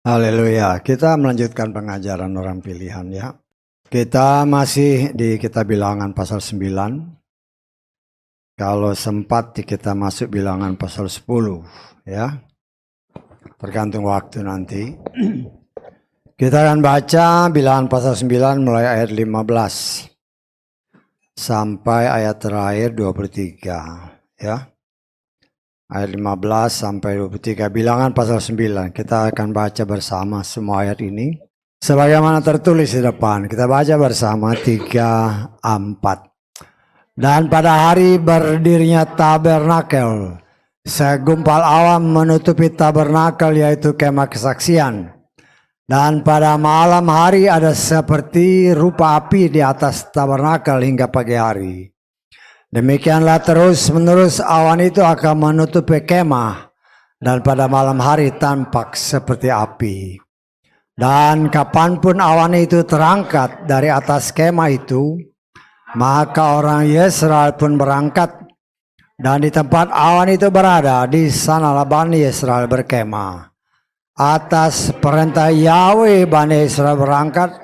Haleluya, kita melanjutkan pengajaran orang pilihan ya. Kita masih di kitab Bilangan pasal 9. Kalau sempat kita masuk Bilangan pasal 10 ya. Tergantung waktu nanti. Kita akan baca Bilangan pasal 9 mulai ayat 15 sampai ayat terakhir 23 ya. Ayat 15 sampai 23, Bilangan pasal 9. Kita akan baca bersama semua ayat ini. Sebagaimana tertulis di depan, kita baca bersama 3, 4. Dan pada hari berdirinya tabernakel, segumpal awan menutupi tabernakel, yaitu kemah kesaksian. Dan pada malam hari ada seperti rupa api di atas tabernakel hingga pagi hari. Demikianlah terus menerus awan itu akan menutupi kemah, dan pada malam hari tampak seperti api. Dan kapanpun awan itu terangkat dari atas kemah itu, maka orang Yesrael pun berangkat, dan di tempat awan itu berada, di sanalah Bani Israel berkemah. Atas perintah Yahweh Bani Israel berangkat,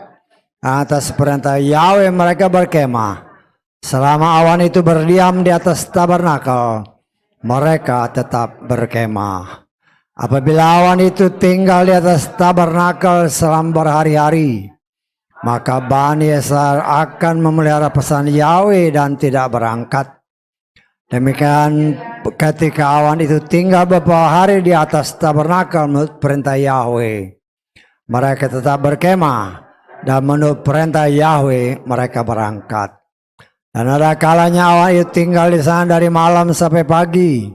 atas perintah Yahweh mereka berkemah. Selama awan itu berdiam di atas tabernakel, mereka tetap berkemah. Apabila awan itu tinggal di atas tabernakel selama berhari-hari, maka Bani Israel akan memelihara pesan Yahweh dan tidak berangkat. Demikian ketika awan itu tinggal beberapa hari di atas tabernakel menurut perintah Yahweh, mereka tetap berkemah, dan menurut perintah Yahweh mereka berangkat. Dan ada kalanya awan itu tinggal di sana dari malam sampai pagi.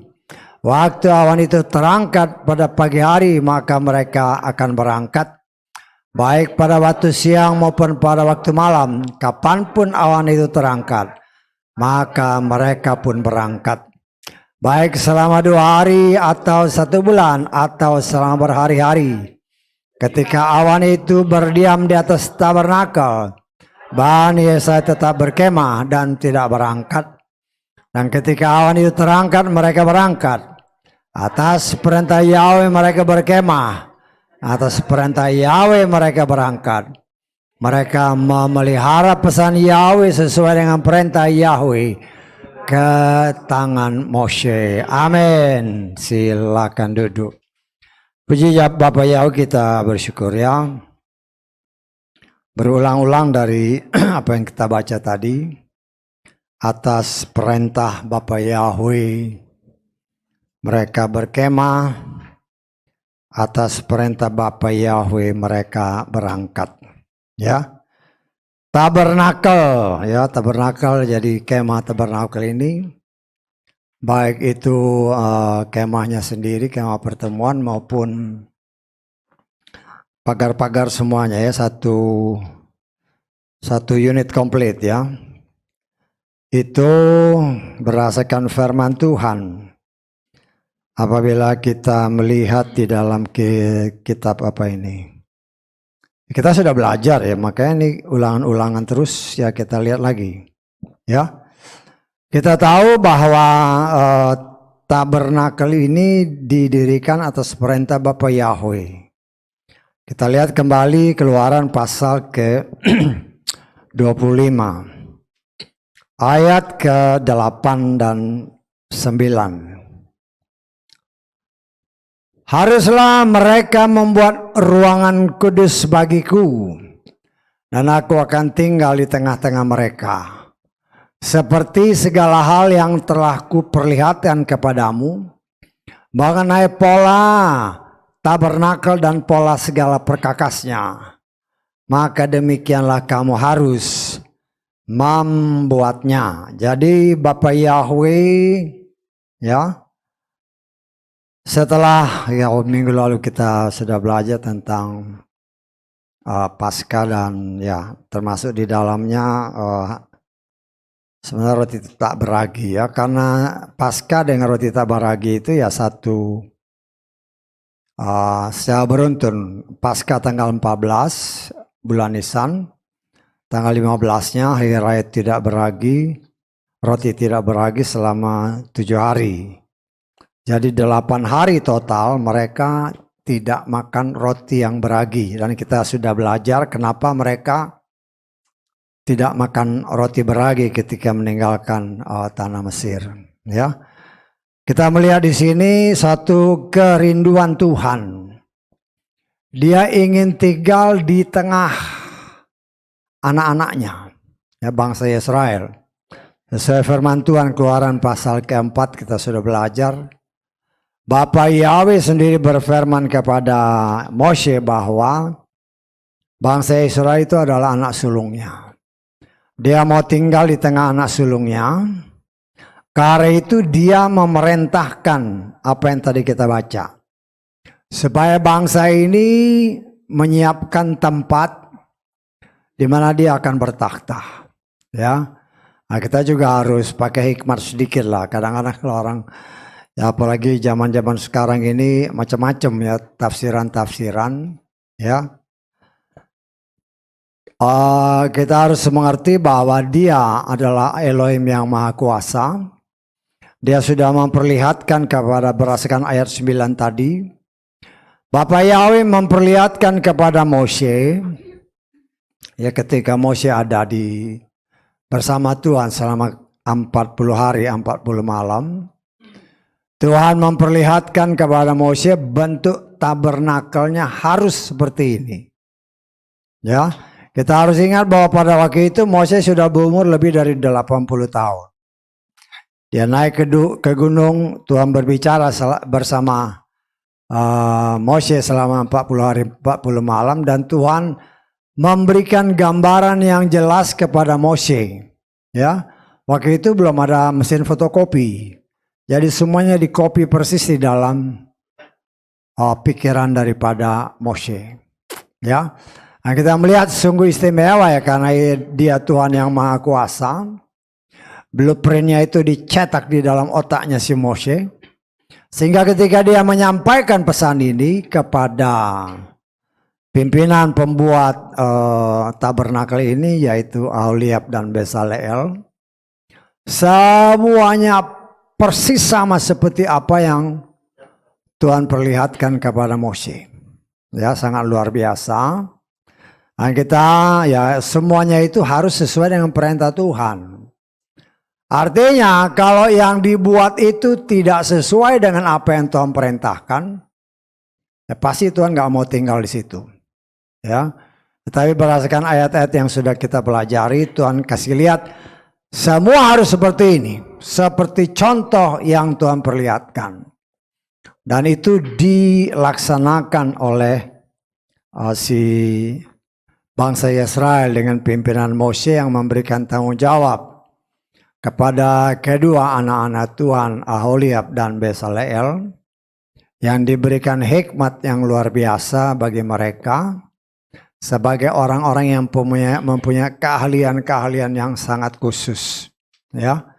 Waktu awan itu terangkat pada pagi hari, maka mereka akan berangkat, baik pada waktu siang maupun pada waktu malam. Kapanpun awan itu terangkat, maka mereka pun berangkat, baik selama 2 hari atau 1 bulan atau selama berhari-hari. Ketika awan itu berdiam di atas tabernakel, Bani Israel tetap berkemah dan tidak berangkat. Dan ketika awan itu terangkat, mereka berangkat. Atas perintah Yahweh mereka berkemah, atas perintah Yahweh mereka berangkat. Mereka memelihara pesan Yahweh sesuai dengan perintah Yahweh ke tangan Moshe. Amin. Silakan duduk. Puji Bapak Yahweh, kita bersyukur ya. Berulang-ulang dari apa yang kita baca tadi, atas perintah Bapak Yahweh mereka berkemah, atas perintah Bapak Yahweh mereka berangkat. Ya, tabernakel, ya tabernakel, jadi kemah tabernakel ini, baik itu kemahnya sendiri, kemah pertemuan maupun pagar-pagar semuanya ya, satu unit komplit ya. Itu berdasarkan firman Tuhan. Apabila kita melihat di dalam kitab apa ini, kita sudah belajar ya, makanya ini ulangan-ulangan terus ya, kita lihat lagi ya. Kita tahu bahwa tabernakel ini didirikan atas perintah Bapak Yahweh. Kita lihat kembali Keluaran pasal ke-25 ayat ke-8 dan 9. Haruslah mereka membuat ruangan kudus bagiku, dan aku akan tinggal di tengah-tengah mereka. Seperti segala hal yang telah kuperlihatkan kepadamu, mengenai pola tabernakel dan pola segala perkakasnya, maka demikianlah kamu harus membuatnya. Jadi Bapak Yahweh ya, setelah ya minggu lalu kita sudah belajar tentang Paskah, dan ya termasuk di dalamnya sebenarnya roti tak beragi ya, karena Paskah dengan roti tak beragi itu ya satu secara beruntun. Paskah tanggal 14 bulan Nisan, tanggal 15-nya hari raya tidak beragi, roti tidak beragi selama 7 hari. Jadi 8 hari total mereka tidak makan roti yang beragi. Dan kita sudah belajar kenapa mereka tidak makan roti beragi ketika meninggalkan tanah Mesir. Ya, kita melihat di sini satu kerinduan Tuhan. Dia ingin tinggal di tengah anak-anaknya, ya, bangsa Israel. Sesuai firman Tuhan Keluaran pasal keempat kita sudah belajar. Bapa Yahweh sendiri berfirman kepada Moshe bahwa bangsa Israel itu adalah anak sulungnya. Dia mau tinggal di tengah anak sulungnya. Karena itu dia memerintahkan apa yang tadi kita baca. Supaya bangsa ini menyiapkan tempat di mana dia akan bertakhta. Ya, nah, kita juga harus pakai hikmat sedikit lah. Kadang-kadang kalau orang, ya apalagi zaman-zaman sekarang ini macam-macam ya tafsiran-tafsiran. Ya, kita harus mengerti bahwa dia adalah Elohim yang Maha Kuasa. Dia sudah memperlihatkan kepada berdasarkan ayat 9 tadi. Bapak Yahweh memperlihatkan kepada Moshe, ya ketika Moshe ada bersama Tuhan selama 40 hari 40 malam. Tuhan memperlihatkan kepada Moshe bentuk tabernakelnya harus seperti ini. Ya, kita harus ingat bahwa pada waktu itu Moshe sudah berumur lebih dari 80 tahun. Dia naik ke gunung, Tuhan berbicara bersama Moshe selama 40 hari 40 malam, dan Tuhan memberikan gambaran yang jelas kepada Moshe. Ya, waktu itu belum ada mesin fotokopi, jadi semuanya dikopi persis di dalam pikiran daripada Moshe. Ya, nah, kita melihat sungguh istimewa ya, karena dia Tuhan yang Maha Kuasa. Blueprintnya itu dicetak di dalam otaknya si Moshe. Sehingga ketika dia menyampaikan pesan ini kepada pimpinan pembuat tabernakel ini, yaitu Aholiab dan Bezaleel, semuanya persis sama seperti apa yang Tuhan perlihatkan kepada Moshe. Ya, sangat luar biasa. Dan kita ya semuanya itu harus sesuai dengan perintah Tuhan. Artinya kalau yang dibuat itu tidak sesuai dengan apa yang Tuhan perintahkan, ya pasti Tuhan nggak mau tinggal di situ. Ya, tetapi berdasarkan ayat-ayat yang sudah kita pelajari, Tuhan kasih lihat semua harus seperti ini, seperti contoh yang Tuhan perlihatkan, dan itu dilaksanakan oleh si bangsa Israel dengan pimpinan Moshe yang memberikan tanggung jawab kepada kedua anak-anak Tuhan, Aholiab dan Bezaleel, yang diberikan hikmat yang luar biasa bagi mereka sebagai orang-orang yang mempunyai keahlian-keahlian yang sangat khusus, ya,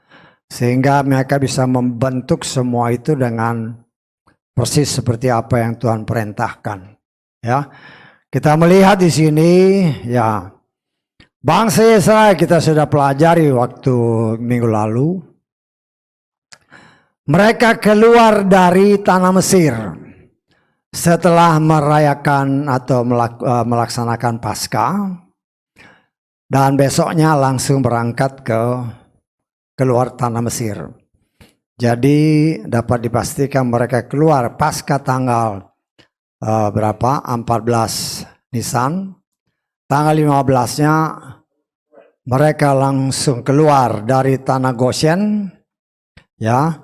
sehingga mereka bisa membentuk semua itu dengan persis seperti apa yang Tuhan perintahkan. Ya, kita melihat di sini, ya, bangsa Israel kita sudah pelajari waktu minggu lalu. Mereka keluar dari tanah Mesir setelah merayakan atau melaksanakan Paskah, dan besoknya langsung berangkat keluar tanah Mesir. Jadi dapat dipastikan mereka keluar Paskah tanggal berapa? 14 Nisan. Tanggal 15-nya mereka langsung keluar dari tanah Goshen, ya,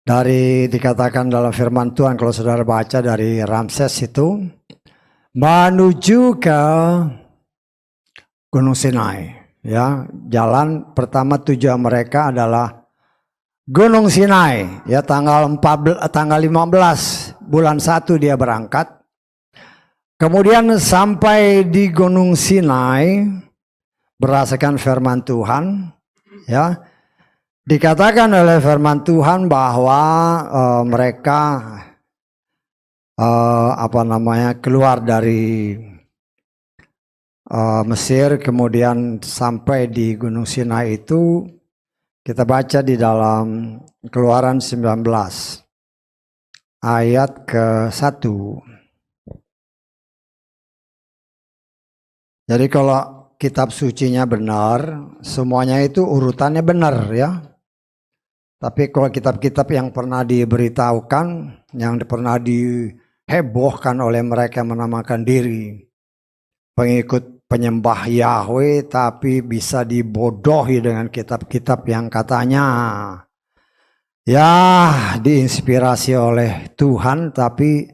dari dikatakan dalam firman Tuhan kalau saudara baca dari Ramses itu menuju ke Gunung Sinai. Ya, jalan pertama tujuan mereka adalah Gunung Sinai. Ya, tanggal 15 bulan 1 dia berangkat. Kemudian sampai di Gunung Sinai, berdasarkan firman Tuhan, ya, dikatakan oleh firman Tuhan bahwa mereka keluar dari Mesir, kemudian sampai di Gunung Sinai itu kita baca di dalam Keluaran 19. ayat ke-1. Jadi kalau kitab sucinya benar, semuanya itu urutannya benar ya. Tapi kalau kitab-kitab yang pernah diberitahukan, yang pernah dihebohkan oleh mereka yang menamakan diri pengikut penyembah Yahweh, tapi bisa dibodohi dengan kitab-kitab yang katanya ya diinspirasi oleh Tuhan, tapi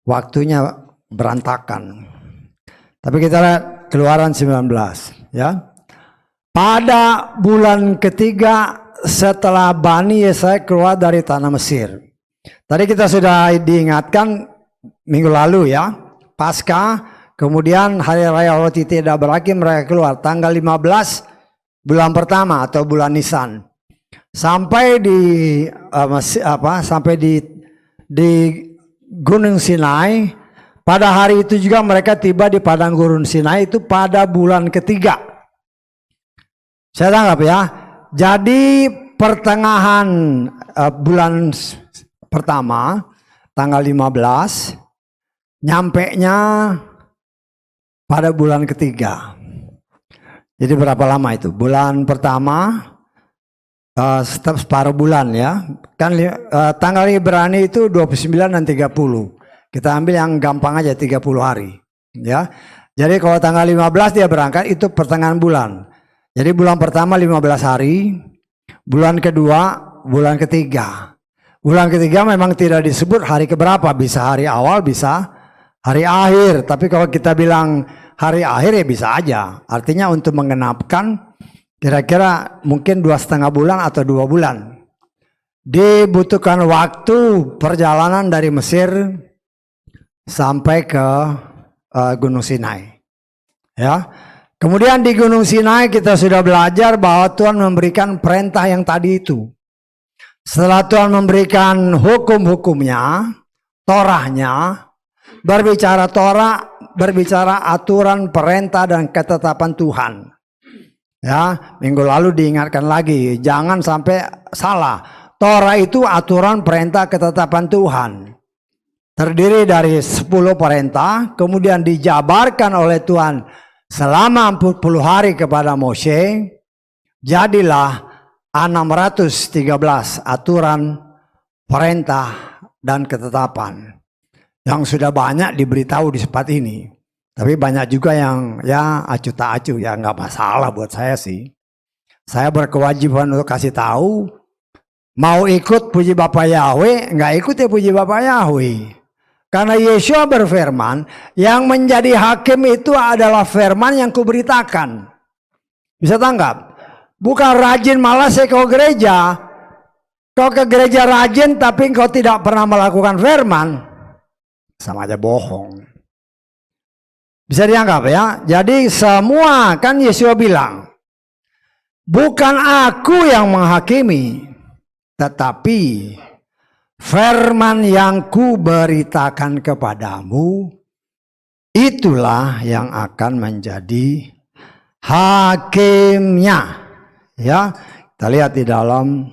waktunya berantakan. Tapi kita lihat Keluaran 19 ya. Pada bulan ketiga setelah Bani Yesaya keluar dari tanah Mesir. Tadi kita sudah diingatkan minggu lalu ya, Paskah, kemudian hari raya roti tidak berakhir, mereka keluar tanggal 15 bulan pertama atau bulan Nisan. Sampai di Gunung Sinai. Pada hari itu juga mereka tiba di padang gurun Sinai itu pada bulan ketiga. Saya tangkap ya. Jadi pertengahan bulan pertama tanggal 15, nyampenya pada bulan ketiga. Jadi berapa lama itu? Bulan pertama separuh bulan ya. Kan tanggal Ibrani itu 29 dan 30. Kita ambil yang gampang aja 30 hari ya. Jadi kalau tanggal 15 dia berangkat itu pertengahan bulan. Jadi bulan pertama 15 hari, bulan kedua, bulan ketiga. Bulan ketiga memang tidak disebut hari keberapa, bisa hari awal, bisa hari akhir. Tapi kalau kita bilang hari akhir ya bisa aja. Artinya untuk mengenapkan kira-kira mungkin 2,5 bulan atau 2 bulan. Dibutuhkan waktu perjalanan dari Mesir sampai ke Gunung Sinai ya. Kemudian di Gunung Sinai kita sudah belajar bahwa Tuhan memberikan perintah yang tadi itu. Setelah Tuhan memberikan hukum-hukumnya, Torahnya, berbicara Torah, berbicara aturan, perintah dan ketetapan Tuhan ya. Minggu lalu diingatkan lagi, jangan sampai salah. Torah itu aturan, perintah, ketetapan Tuhan. Terdiri dari 10 perintah, kemudian dijabarkan oleh Tuhan selama 40 hari kepada Moshe. Jadilah 613 aturan, perintah, dan ketetapan. Yang sudah banyak diberitahu di tempat ini. Tapi banyak juga yang ya acuh tak acuh, ya nggak masalah buat saya sih. Saya berkewajiban untuk kasih tahu, mau ikut puji Bapa Yahweh, nggak ikut ya puji Bapa Yahweh. Karena Yesua berfirman, yang menjadi hakim itu adalah firman yang kuberitakan. Bisa tanggap? Bukan rajin malas saya ke gereja. Kau ke gereja rajin tapi kau tidak pernah melakukan firman, sama aja bohong. Bisa dianggap ya. Jadi semua kan Yesua bilang, bukan aku yang menghakimi, tetapi firman yang kuberitakan kepadamu, itulah yang akan menjadi hakimnya. Ya, kita lihat di dalam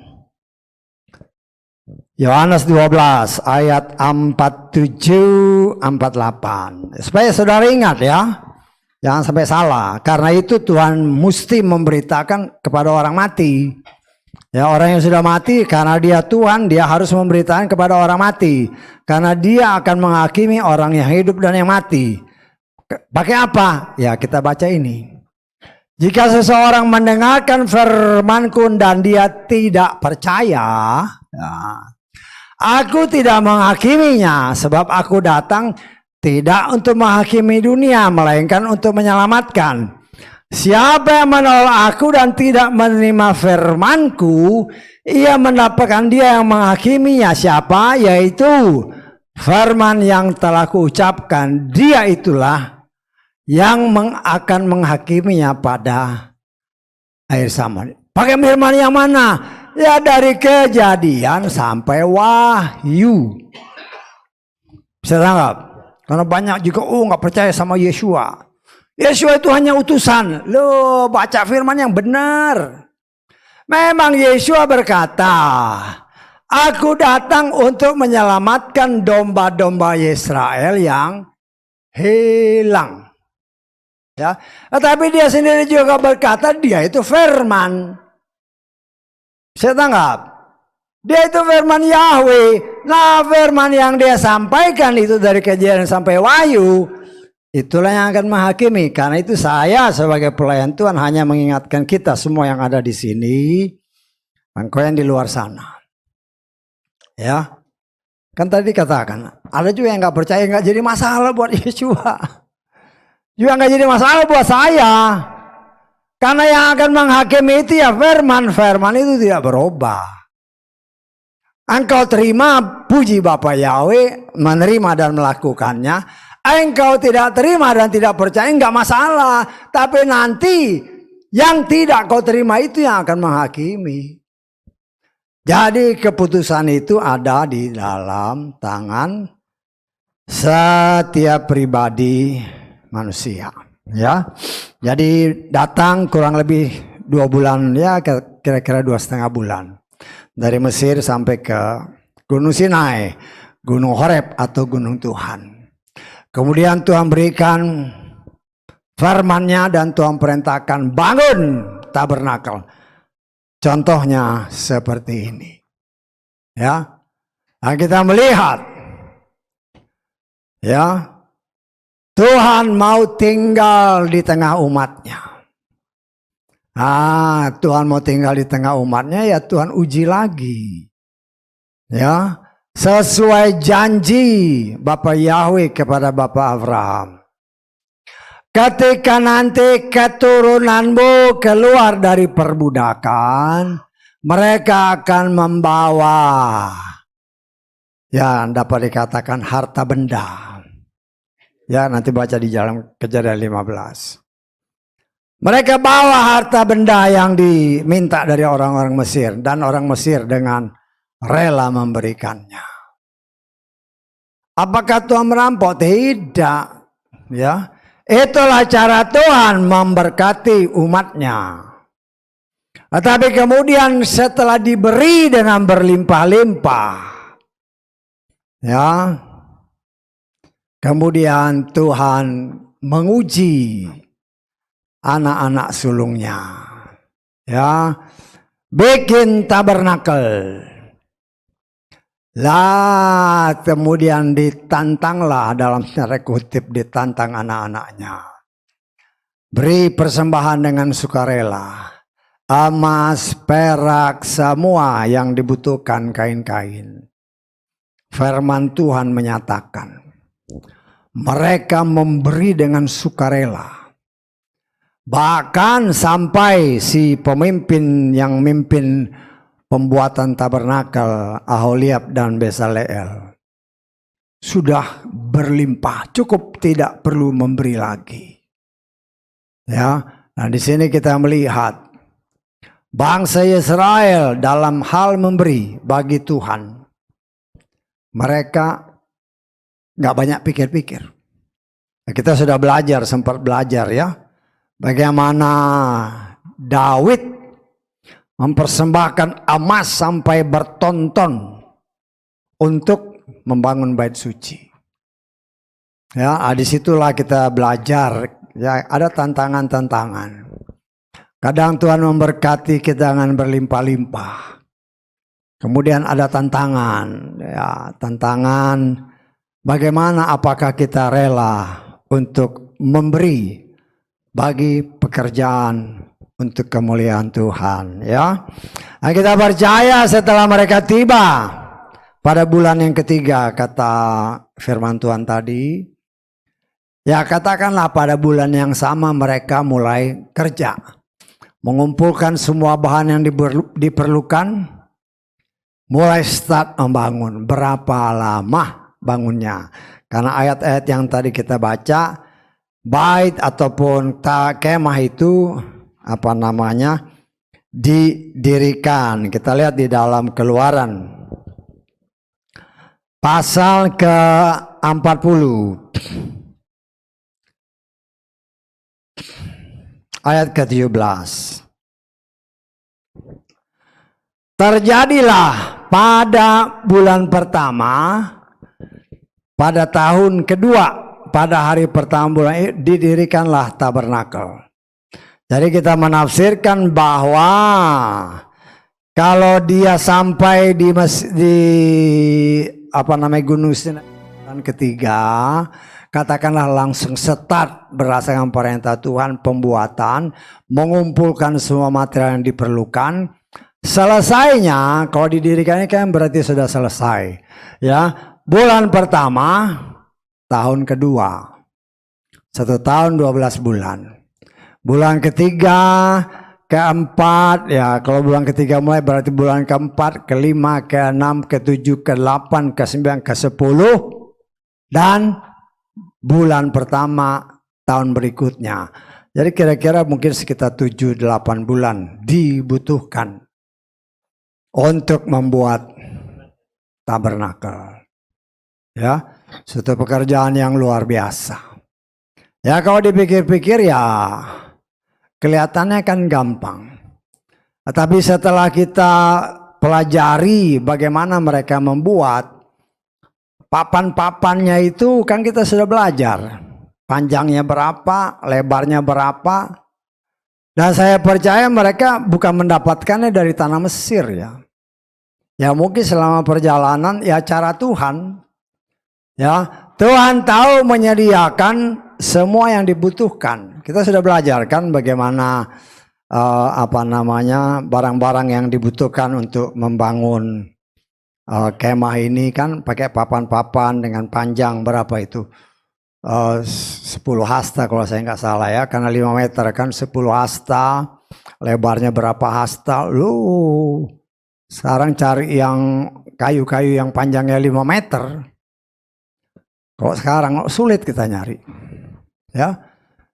Yohanes 12 ayat 47-48. Supaya saudara ingat ya, jangan sampai salah. Karena itu Tuhan mesti memberitakan kepada orang mati. Ya, orang yang sudah mati, karena dia Tuhan, dia harus memberitakan kepada orang mati. Karena dia akan menghakimi orang yang hidup dan yang mati. Pakai apa? Ya, kita baca ini. Jika seseorang mendengarkan firmanku dan dia tidak percaya, ya, aku tidak menghakiminya, sebab aku datang tidak untuk menghakimi dunia, melainkan untuk menyelamatkan. Siapa yang menolak aku dan tidak menerima firmanku, ia mendapatkan dia yang menghakiminya. Siapa? Yaitu firman yang telah kuucapkan. Dia itulah yang akan menghakiminya pada akhir zaman. Pakai firman yang mana? Ya dari Kejadian sampai Wahyu. Bisa tangkap? Karena banyak juga nggak percaya sama Yesua. Yesua itu hanya utusan. Loh, baca firman yang benar. Memang Yesua berkata, Aku datang untuk menyelamatkan domba-domba Israel yang hilang. Ya, tetapi dia sendiri juga berkata dia itu firman. Saya tanggap. Dia itu firman Yahweh. Nah, firman yang dia sampaikan itu dari Kejadian sampai Wahyu, itulah yang akan menghakimi. Karena itu saya sebagai pelayan Tuhan hanya mengingatkan kita semua yang ada di sini, engkau yang di luar sana. Ya, kan tadi dikatakan ada juga yang nggak percaya, nggak jadi masalah buat Yeshua, juga nggak jadi masalah buat saya, karena yang akan menghakimi itu ya firman itu tidak berubah. Engkau terima, puji Bapa Yahweh, menerima dan melakukannya. Engkau tidak terima dan tidak percaya, nggak masalah, tapi nanti yang tidak kau terima itu yang akan menghakimi. Jadi keputusan itu ada di dalam tangan setiap pribadi manusia. Ya, jadi datang kurang lebih 2 bulan, ya kira-kira 2,5 bulan dari Mesir sampai ke Gunung Sinai, Gunung Horeb atau Gunung Tuhan. Kemudian Tuhan berikan firman-Nya dan Tuhan perintahkan bangun tabernakel. Contohnya seperti ini. Ya. Nah, kita melihat ya, Tuhan mau tinggal di tengah umatnya. Ah, Tuhan mau tinggal di tengah umatnya, ya Tuhan uji lagi. Ya, sesuai janji Bapa Yahweh kepada Bapa Abraham. Ketika nanti keturunanmu keluar dari perbudakan, mereka akan membawa, ya dapat dikatakan harta benda. Ya, nanti baca di dalam Kejadian 15. Mereka bawa harta benda yang diminta dari orang-orang Mesir, dan orang Mesir dengan rela memberikannya. Apakah Tuhan merampok? Tidak. Ya, itulah cara Tuhan memberkati umatnya. Tetapi kemudian setelah diberi dengan berlimpah-limpah, ya, kemudian Tuhan menguji anak-anak sulungnya, ya, bikin tabernakel. Lah kemudian ditantanglah, dalam tanda kutip ditantang anak-anaknya. Beri persembahan dengan sukarela, emas, perak, semua yang dibutuhkan, kain-kain. Firman Tuhan menyatakan mereka memberi dengan sukarela. Bahkan sampai si pemimpin yang mimpin pembuatan tabernakel, Aholiab dan Besaleel, sudah berlimpah, cukup, tidak perlu memberi lagi. Ya, nah di sini kita melihat bangsa Israel dalam hal memberi bagi Tuhan, mereka nggak banyak pikir-pikir. Nah, kita sudah belajar, sempat belajar ya, bagaimana Daud mempersembahkan emas sampai bertonton untuk membangun bait suci. Ya, disitulah kita belajar. Ya, ada tantangan-tantangan. Kadang Tuhan memberkati kita dengan berlimpah-limpah. Kemudian ada tantangan. Ya, tantangan bagaimana, apakah kita rela untuk memberi bagi pekerjaan untuk kemuliaan Tuhan, ya. Nah, kita percaya setelah mereka tiba pada bulan yang ketiga, kata firman Tuhan tadi, ya katakanlah pada bulan yang sama mereka mulai kerja, mengumpulkan semua bahan yang diperlukan, mulai start membangun. Berapa lama bangunnya? Karena ayat-ayat yang tadi kita baca, bait ataupun kemah itu didirikan. Kita lihat di dalam Keluaran pasal ke-40 ayat ke-17. Terjadilah pada bulan pertama, pada tahun kedua, pada hari pertama bulan didirikanlah tabernakel. Jadi kita menafsirkan bahwa kalau dia sampai di Gunung Sinai ketiga, katakanlah langsung start berdasarkan perintah Tuhan pembuatan, mengumpulkan semua material yang diperlukan. Selesainya kalau didirikannya kan berarti sudah selesai, ya. Bulan pertama tahun kedua 1 tahun 12 bulan. Bulan ketiga keempat, ya kalau bulan ketiga mulai berarti bulan keempat, kelima, keenam, ketujuh, ke-8, ke-9, ke-10, dan bulan pertama tahun berikutnya. Jadi kira-kira mungkin sekitar 7-8 bulan dibutuhkan untuk membuat tabernakel. Ya, suatu pekerjaan yang luar biasa. Ya kalau dipikir-pikir ya kelihatannya kan gampang. Tapi setelah kita pelajari bagaimana mereka membuat papan-papannya itu, kan kita sudah belajar. Panjangnya berapa, lebarnya berapa. Dan saya percaya mereka bukan mendapatkannya dari tanah Mesir ya. Ya mungkin selama perjalanan ya cara Tuhan. Ya, Tuhan tahu menyediakan semua yang dibutuhkan. Kita sudah belajar kan bagaimana barang-barang yang dibutuhkan untuk membangun kemah ini kan pakai papan-papan dengan panjang berapa itu 10 hasta kalau saya nggak salah ya, karena 5 meter kan 10 hasta, lebarnya berapa hasta. Sekarang cari yang kayu-kayu yang panjangnya 5 meter. Kalau sekarang sulit kita nyari. Ya.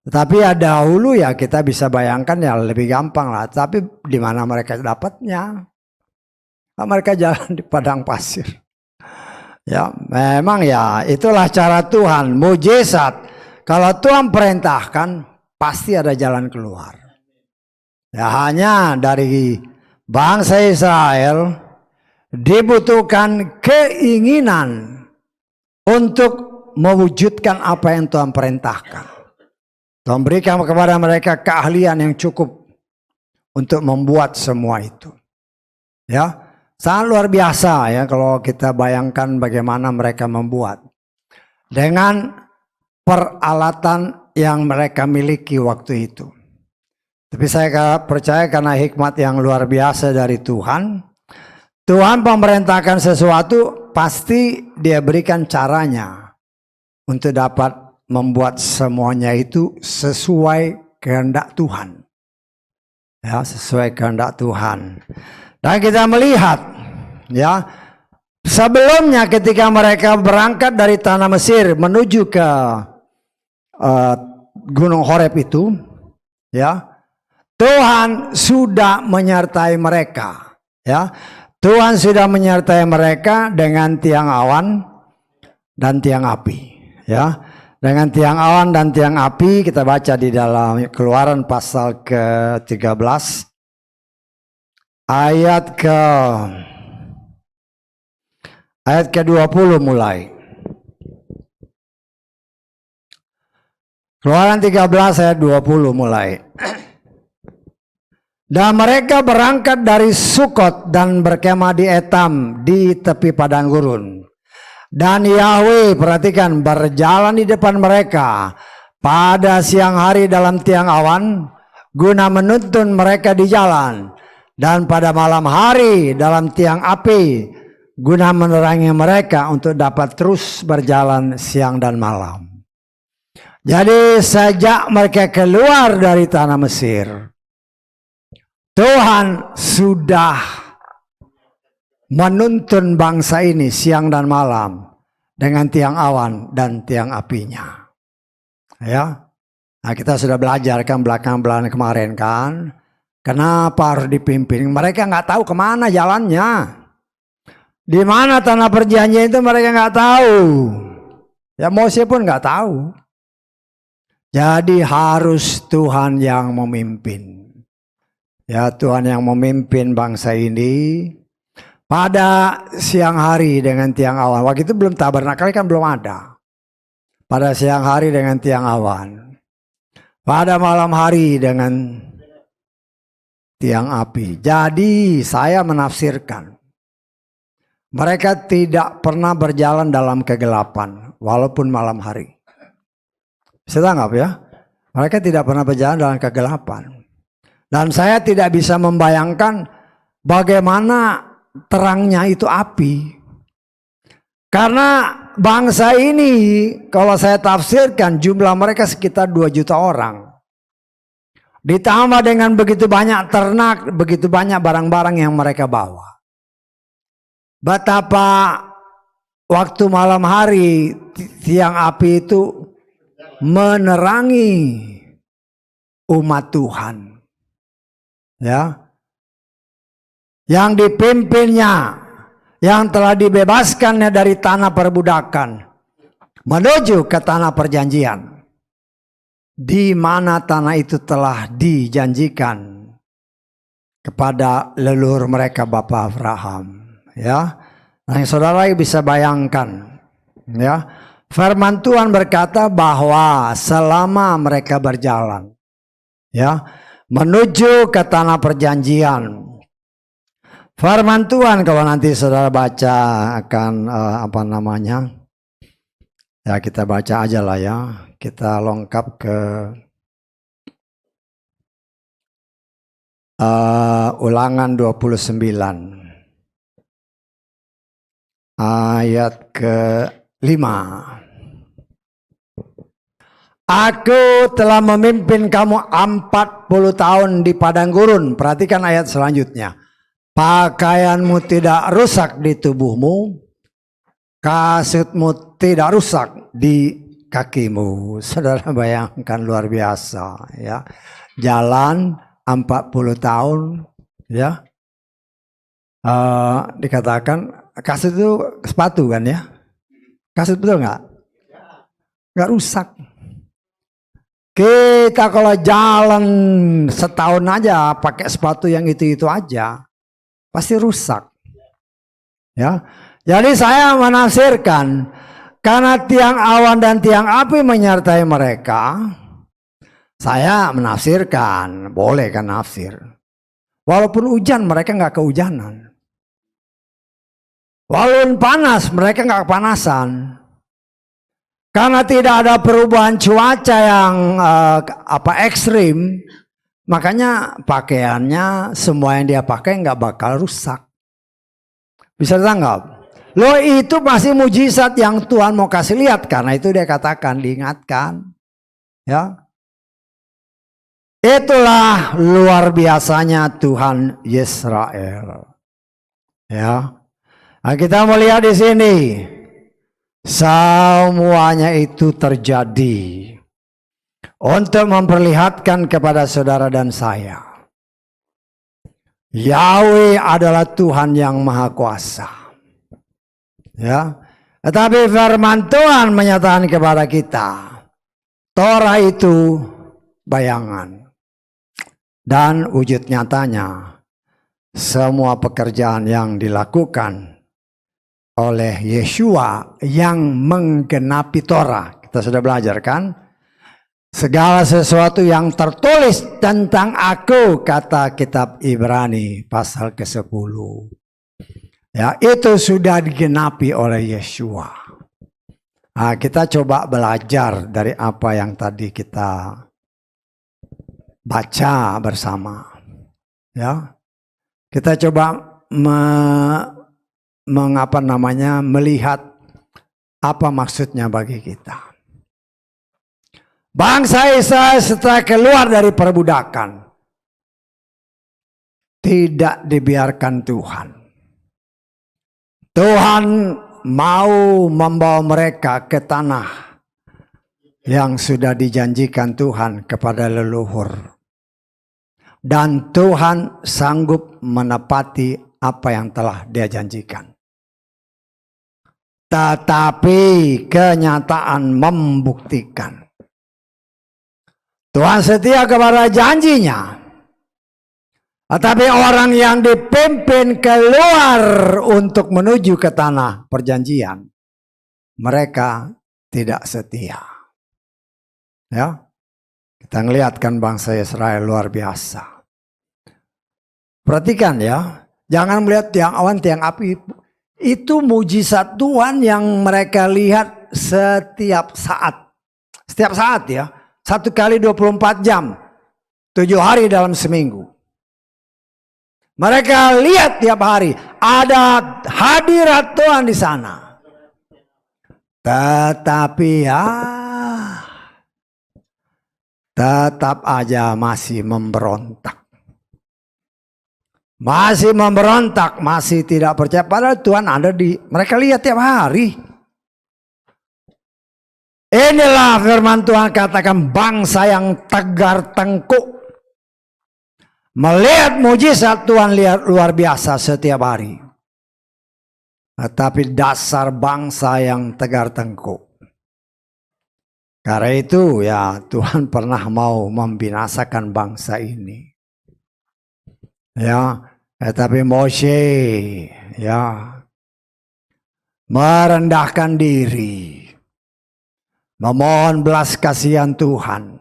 Tapi ya dahulu ya kita bisa bayangkan ya lebih gampang lah. Tapi di mana mereka dapatnya? Mereka jalan di padang pasir. Ya, memang ya itulah cara Tuhan, mujizat. Kalau Tuhan perintahkan pasti ada jalan keluar. Ya hanya dari bangsa Israel dibutuhkan keinginan untuk mewujudkan apa yang Tuhan perintahkan. Tuhan berikan kepada mereka keahlian yang cukup untuk membuat semua itu. Ya. Sangat luar biasa ya kalau kita bayangkan bagaimana mereka membuat dengan peralatan yang mereka miliki waktu itu. Tapi saya percaya karena hikmat yang luar biasa dari Tuhan, Tuhan memerintahkan sesuatu pasti Dia berikan caranya untuk dapat membuat semuanya itu sesuai kehendak Tuhan. Ya, sesuai kehendak Tuhan. Dan kita melihat ya sebelumnya ketika mereka berangkat dari tanah Mesir menuju ke Gunung Horeb itu ya, Tuhan sudah menyertai mereka ya. Tuhan sudah menyertai mereka dengan tiang awan dan tiang api ya. Dengan tiang awan dan tiang api kita baca di dalam Keluaran pasal ke-13 ayat ke-20 mulai. Keluaran 13 ayat 20 mulai. Dan mereka berangkat dari Sukot dan berkemah di Etam di tepi padang gurun. Dan Yahweh, perhatikan, berjalan di depan mereka pada siang hari dalam tiang awan guna menuntun mereka di jalan, dan pada malam hari dalam tiang api guna menerangi mereka untuk dapat terus berjalan siang dan malam. Jadi sejak mereka keluar dari tanah Mesir, Tuhan sudah menuntun bangsa ini siang dan malam dengan tiang awan dan tiang apinya. Ya, nah kita sudah belajar kan belakang-belakang kemarin kan, kenapa harus dipimpin? Mereka nggak tahu kemana jalannya, di mana tanah perjanjian itu mereka nggak tahu. Ya Mose pun nggak tahu. Jadi harus Tuhan yang memimpin. Ya Tuhan yang memimpin bangsa ini Pada siang hari dengan tiang awan. Waktu itu belum tabernakel kan belum ada. Pada siang hari dengan tiang awan. Pada malam hari dengan tiang api. Jadi saya menafsirkan. Mereka tidak pernah berjalan dalam kegelapan. Walaupun malam hari. Bisa tanggap ya. Mereka tidak pernah berjalan dalam kegelapan. Dan saya tidak bisa membayangkan bagaimana terangnya itu api. Karena bangsa ini kalau saya tafsirkan jumlah mereka sekitar 2 juta orang. Ditambah dengan begitu banyak ternak, begitu banyak barang-barang yang mereka bawa. Betapa waktu malam hari tiang api itu menerangi umat Tuhan. Ya. Yang dipimpinnya, yang telah dibebaskannya dari tanah perbudakan menuju ke tanah perjanjian, di mana tanah itu telah dijanjikan kepada leluhur mereka Bapak Abraham. Ya, nah, saudara bisa bayangkan, ya, firman Tuhan berkata bahwa selama mereka berjalan, ya, menuju ke tanah perjanjian. Firman Tuhan kalau nanti saudara baca akan apa namanya, ya kita baca aja lah ya, kita lengkap ke Ulangan 29 ayat ke-5. Aku telah memimpin kamu 40 tahun di padang gurun. Perhatikan ayat selanjutnya. Pakaianmu tidak rusak di tubuhmu, kasutmu tidak rusak di kakimu. Saudara bayangkan luar biasa ya. Jalan 40 tahun ya. Dikatakan kasut itu sepatu kan ya. Kasut betul nggak? Nggak rusak. Kita kalau jalan setahun aja pakai sepatu yang itu aja pasti rusak. Ya. Jadi saya menafsirkan karena tiang awan dan tiang api menyertai mereka, saya menafsirkan, boleh kan nafsir. Walaupun hujan mereka nggak kehujanan. Walaupun panas mereka nggak kepanasan. Karena tidak ada perubahan cuaca yang ekstrim, makanya pakaiannya semua yang dia pakai nggak bakal rusak. Bisa ditangkap? Loh itu masih mujizat yang Tuhan mau kasih lihat, karena itu dia katakan, diingatkan. Ya. Itulah luar biasanya Tuhan Yesrael. Ya. Nah, kita melihat di sini semuanya itu terjadi untuk memperlihatkan kepada saudara dan saya, Yahweh adalah Tuhan yang Maha Kuasa. Ya, tetapi firman Tuhan menyatakan kepada kita, Torah itu bayangan dan wujud nyatanya semua pekerjaan yang dilakukan oleh Yeshua yang menggenapi Torah. Kita sudah belajar kan? Segala sesuatu yang tertulis tentang aku, kata kitab Ibrani pasal ke-10. Ya, itu sudah digenapi oleh Yeshua. Nah, kita coba belajar dari apa yang tadi kita baca bersama. Ya, kita coba melihat apa maksudnya bagi kita. Bangsa Israel setelah keluar dari perbudakan tidak dibiarkan Tuhan. Tuhan mau membawa mereka ke tanah yang sudah dijanjikan Tuhan kepada leluhur. Dan Tuhan sanggup menepati apa yang telah Dia janjikan. Tetapi kenyataan membuktikan Tuhan setia kepada janjinya. Tetapi orang yang dipimpin keluar untuk menuju ke tanah perjanjian, mereka tidak setia. Ya, kita ngelihatkan bangsa Israel luar biasa. Perhatikan ya, jangan melihat tiang awan, tiang api. Itu mujizat Tuhan yang mereka lihat setiap saat. Setiap saat ya, 1 kali 24 jam, 7 hari dalam seminggu. Mereka lihat tiap hari ada hadirat Tuhan di sana. Tetapi ya, tetap aja masih memberontak. Masih memberontak, masih tidak percaya. Padahal Tuhan ada mereka lihat tiap hari. Inilah firman Tuhan katakan, bangsa yang tegar tengkuk. Melihat mujizat Tuhan lihat luar biasa setiap hari. Tetapi dasar bangsa yang tegar tengkuk. Karena itu ya Tuhan pernah mau membinasakan bangsa ini. Ya, tapi Moshe ya merendahkan diri, memohon belas kasihan Tuhan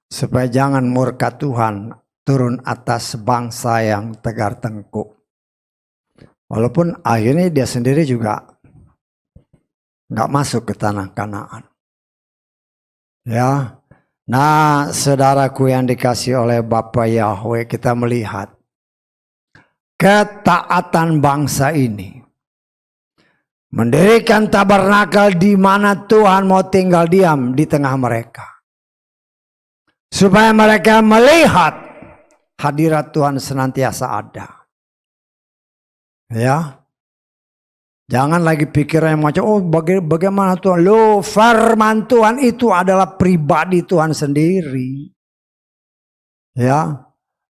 supaya jangan murka Tuhan turun atas bangsa yang tegar tengkuk. Walaupun akhirnya dia sendiri juga nggak masuk ke tanah Kanaan. Ya. Nah, saudaraku yang dikasih oleh Bapa Yahweh, kita melihat ketaatan bangsa ini. Mendirikan tabernakel di mana Tuhan mau tinggal diam di tengah mereka. Supaya mereka melihat hadirat Tuhan senantiasa ada. Ya. Jangan lagi pikiran yang macam, oh bagaimana Tuhan? Loh, firman Tuhan itu adalah pribadi Tuhan sendiri. Ya.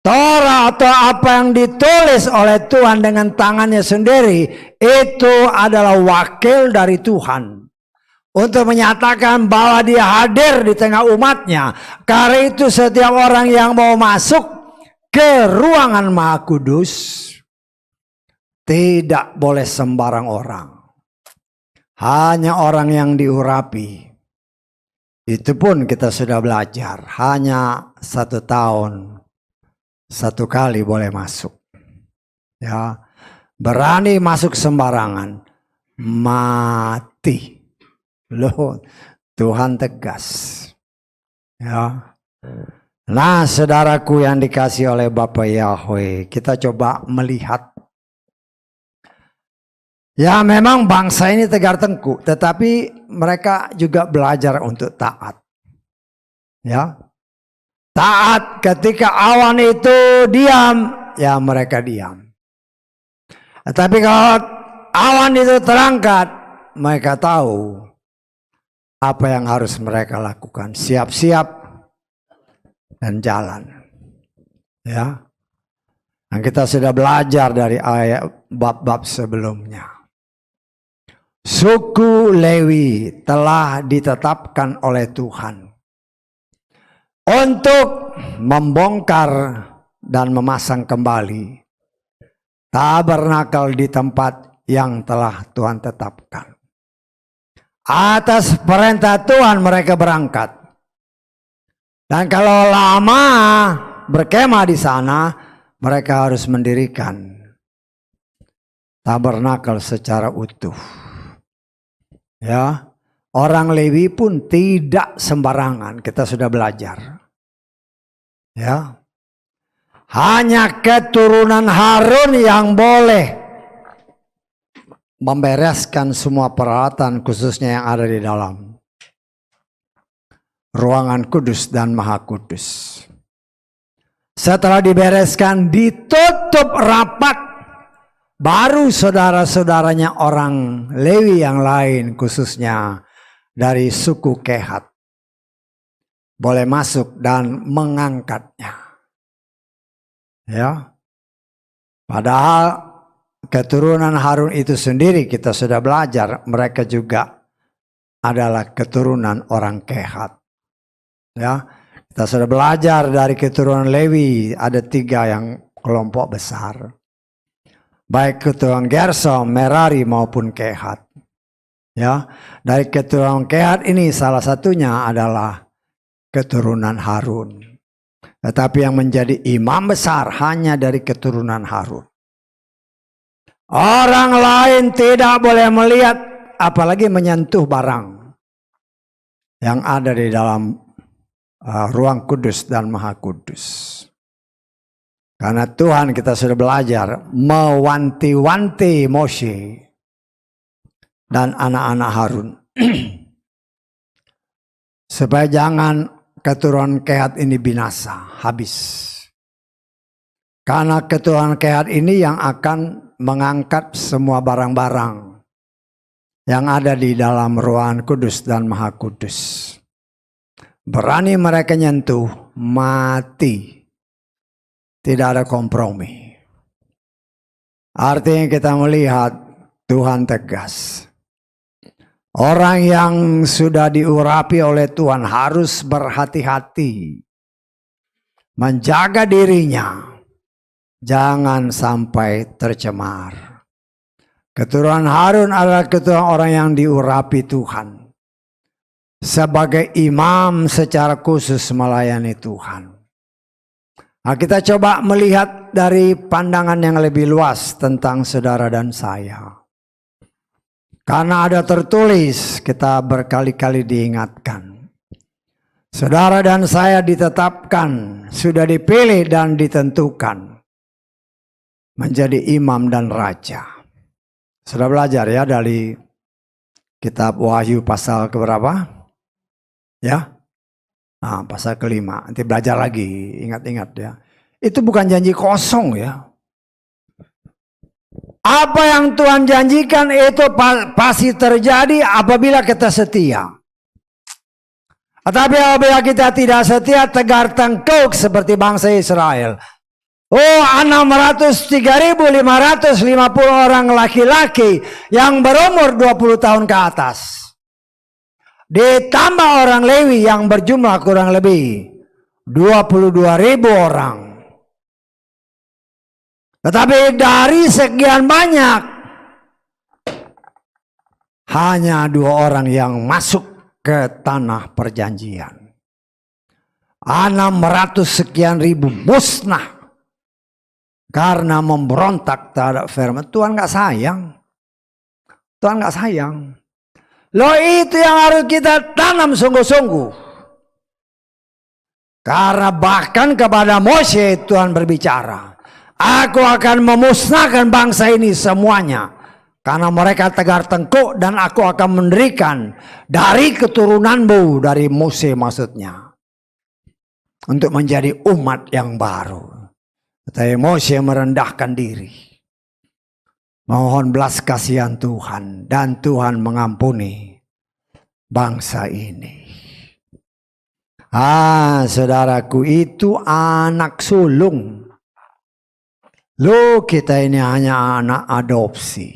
Torah atau apa yang ditulis oleh Tuhan dengan tangannya sendiri, itu adalah wakil dari Tuhan. Untuk menyatakan bahwa dia hadir di tengah umatnya. Karena itu setiap orang yang mau masuk ke ruangan Maha Kudus, tidak boleh sembarang orang. Hanya orang yang diurapi. Itu pun kita sudah belajar. Hanya 1 tahun. 1 kali boleh masuk. Ya, berani masuk sembarangan. Mati. Loh, Tuhan tegas. Ya. Nah, saudaraku yang dikasih oleh Bapa Yahweh, kita coba melihat. Ya memang bangsa ini tegar tengkuk, tetapi mereka juga belajar untuk taat. Ya, taat ketika awan itu diam, ya mereka diam. Tetapi kalau awan itu terangkat, mereka tahu apa yang harus mereka lakukan. Siap-siap dan jalan. Ya, dan kita sudah belajar dari ayat bab-bab sebelumnya. Suku Lewi telah ditetapkan oleh Tuhan untuk membongkar dan memasang kembali tabernakel di tempat yang telah Tuhan tetapkan. Atas perintah Tuhan mereka berangkat. Dan kalau lama berkemah di sana, mereka harus mendirikan tabernakel secara utuh. Ya, orang Lewi pun tidak sembarangan, kita sudah belajar. Ya, hanya keturunan Harun yang boleh membereskan semua peralatan, khususnya yang ada di dalam ruangan kudus dan maha kudus. Setelah dibereskan, ditutup rapat. Baru saudara-saudaranya orang Lewi yang lain, khususnya dari suku Kehat, boleh masuk dan mengangkatnya. Ya, padahal keturunan Harun itu sendiri kita sudah belajar, mereka juga adalah keturunan orang Kehat. Ya, Kita sudah belajar dari keturunan Lewi, ada 3 yang kelompok besar. Baik keturunan Gersom, Merari maupun Kehat. Ya, dari keturunan Kehat ini salah satunya adalah keturunan Harun. Tetapi yang menjadi imam besar hanya dari keturunan Harun. Orang lain tidak boleh melihat, apalagi menyentuh barang yang ada di dalam ruang kudus dan maha kudus. Karena Tuhan, kita sudah belajar mewanti-wanti Moshe dan anak-anak Harun supaya jangan keturunan Kehat ini binasa, habis. Karena keturunan Kehat ini yang akan mengangkat semua barang-barang yang ada di dalam ruangan kudus dan maha kudus. Berani mereka nyentuh, mati. Tidak ada kompromi. Artinya kita melihat Tuhan tegas. Orang yang sudah diurapi oleh Tuhan harus berhati-hati. Menjaga dirinya. Jangan sampai tercemar. Keturunan Harun adalah keturunan orang yang diurapi Tuhan. Sebagai imam secara khusus melayani Tuhan. Nah, kita coba melihat dari pandangan yang lebih luas tentang saudara dan saya. Karena ada tertulis, kita berkali-kali diingatkan. Saudara dan saya ditetapkan, sudah dipilih dan ditentukan menjadi imam dan raja. Sudah belajar ya dari kitab Wahyu pasal keberapa? Ya, nah, pasal ke-5. Nanti belajar lagi, ingat-ingat ya. Itu bukan janji kosong ya. Apa yang Tuhan janjikan itu pasti terjadi apabila kita setia. Tetapi apabila kita tidak setia, tegar tengkuk seperti bangsa Israel. Oh, 603.550 orang laki-laki yang berumur 20 tahun ke atas. Ditambah orang Lewi yang berjumlah kurang lebih 22.000 orang. Tetapi dari sekian banyak, hanya 2 orang yang masuk ke tanah perjanjian. 600 sekian ribu musnah. Karena memberontak terhadap firman. Tuhan gak sayang. Tuhan gak sayang. Loh, itu yang harus kita tanam sungguh-sungguh. Karena bahkan kepada Moshe Tuhan berbicara. Aku akan memusnahkan bangsa ini semuanya. Karena mereka tegar tengkuk dan aku akan mendirikan dari keturunanmu, dari Mose maksudnya. Untuk menjadi umat yang baru. Tetapi Moshe merendahkan diri. Mohon belas kasihan Tuhan. Dan Tuhan mengampuni bangsa ini. Saudaraku, itu anak sulung. Loh, kita ini hanya anak adopsi.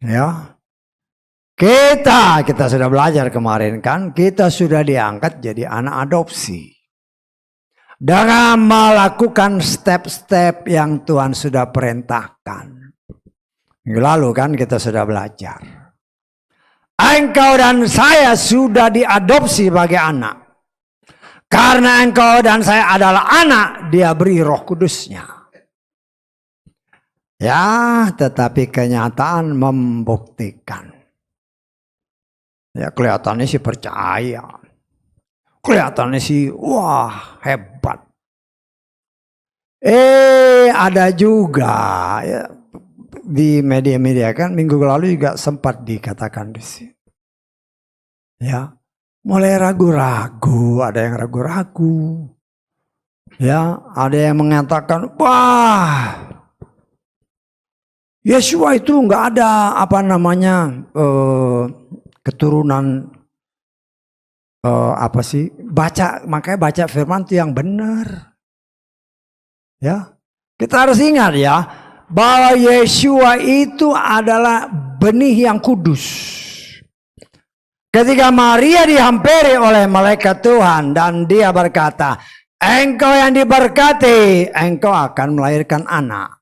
Ya. Kita sudah belajar kemarin kan. Kita sudah diangkat jadi anak adopsi. Dengan melakukan step-step yang Tuhan sudah perintahkan. Minggu lalu kan kita sudah belajar. Engkau dan saya sudah diadopsi sebagai anak. Karena engkau dan saya adalah anak, Dia beri Roh Kudusnya. Ya, tetapi kenyataan membuktikan. Ya, kelihatannya sih percaya. Kelihatannya sih, wah, hebat. Ada juga ya, di media-media kan minggu lalu juga sempat dikatakan di sini. Ya, mulai ragu-ragu, ada yang ragu-ragu. Ya, ada yang mengatakan, wah, Yesua itu nggak ada keturunan makanya baca firman itu yang benar. Ya, kita harus ingat ya bahwa Yesua itu adalah benih yang kudus. Ketika Maria dihampiri oleh malaikat Tuhan dan dia berkata, engkau yang diberkati, engkau akan melahirkan anak.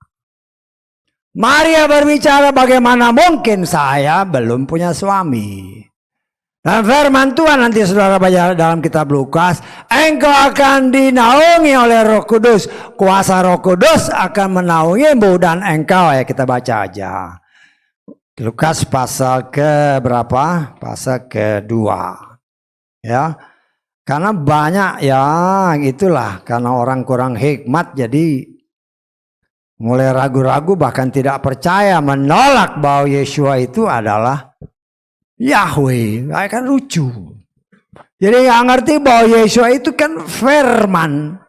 Maria berbicara, bagaimana mungkin saya belum punya suami. Dan firman Tuhan nanti saudara baca dalam kitab Lukas, engkau akan dinaungi oleh Roh Kudus. Kuasa Roh Kudus akan menaungimu dan engkau, ya kita baca aja. Lukas pasal ke berapa? Pasal kedua. Ya. Karena banyak ya itulah, karena orang kurang hikmat jadi mulai ragu-ragu bahkan tidak percaya, menolak bahwa Yeshua itu adalah Yahweh. Kan lucu. Jadi nggak ngerti bahwa Yeshua itu kan firman.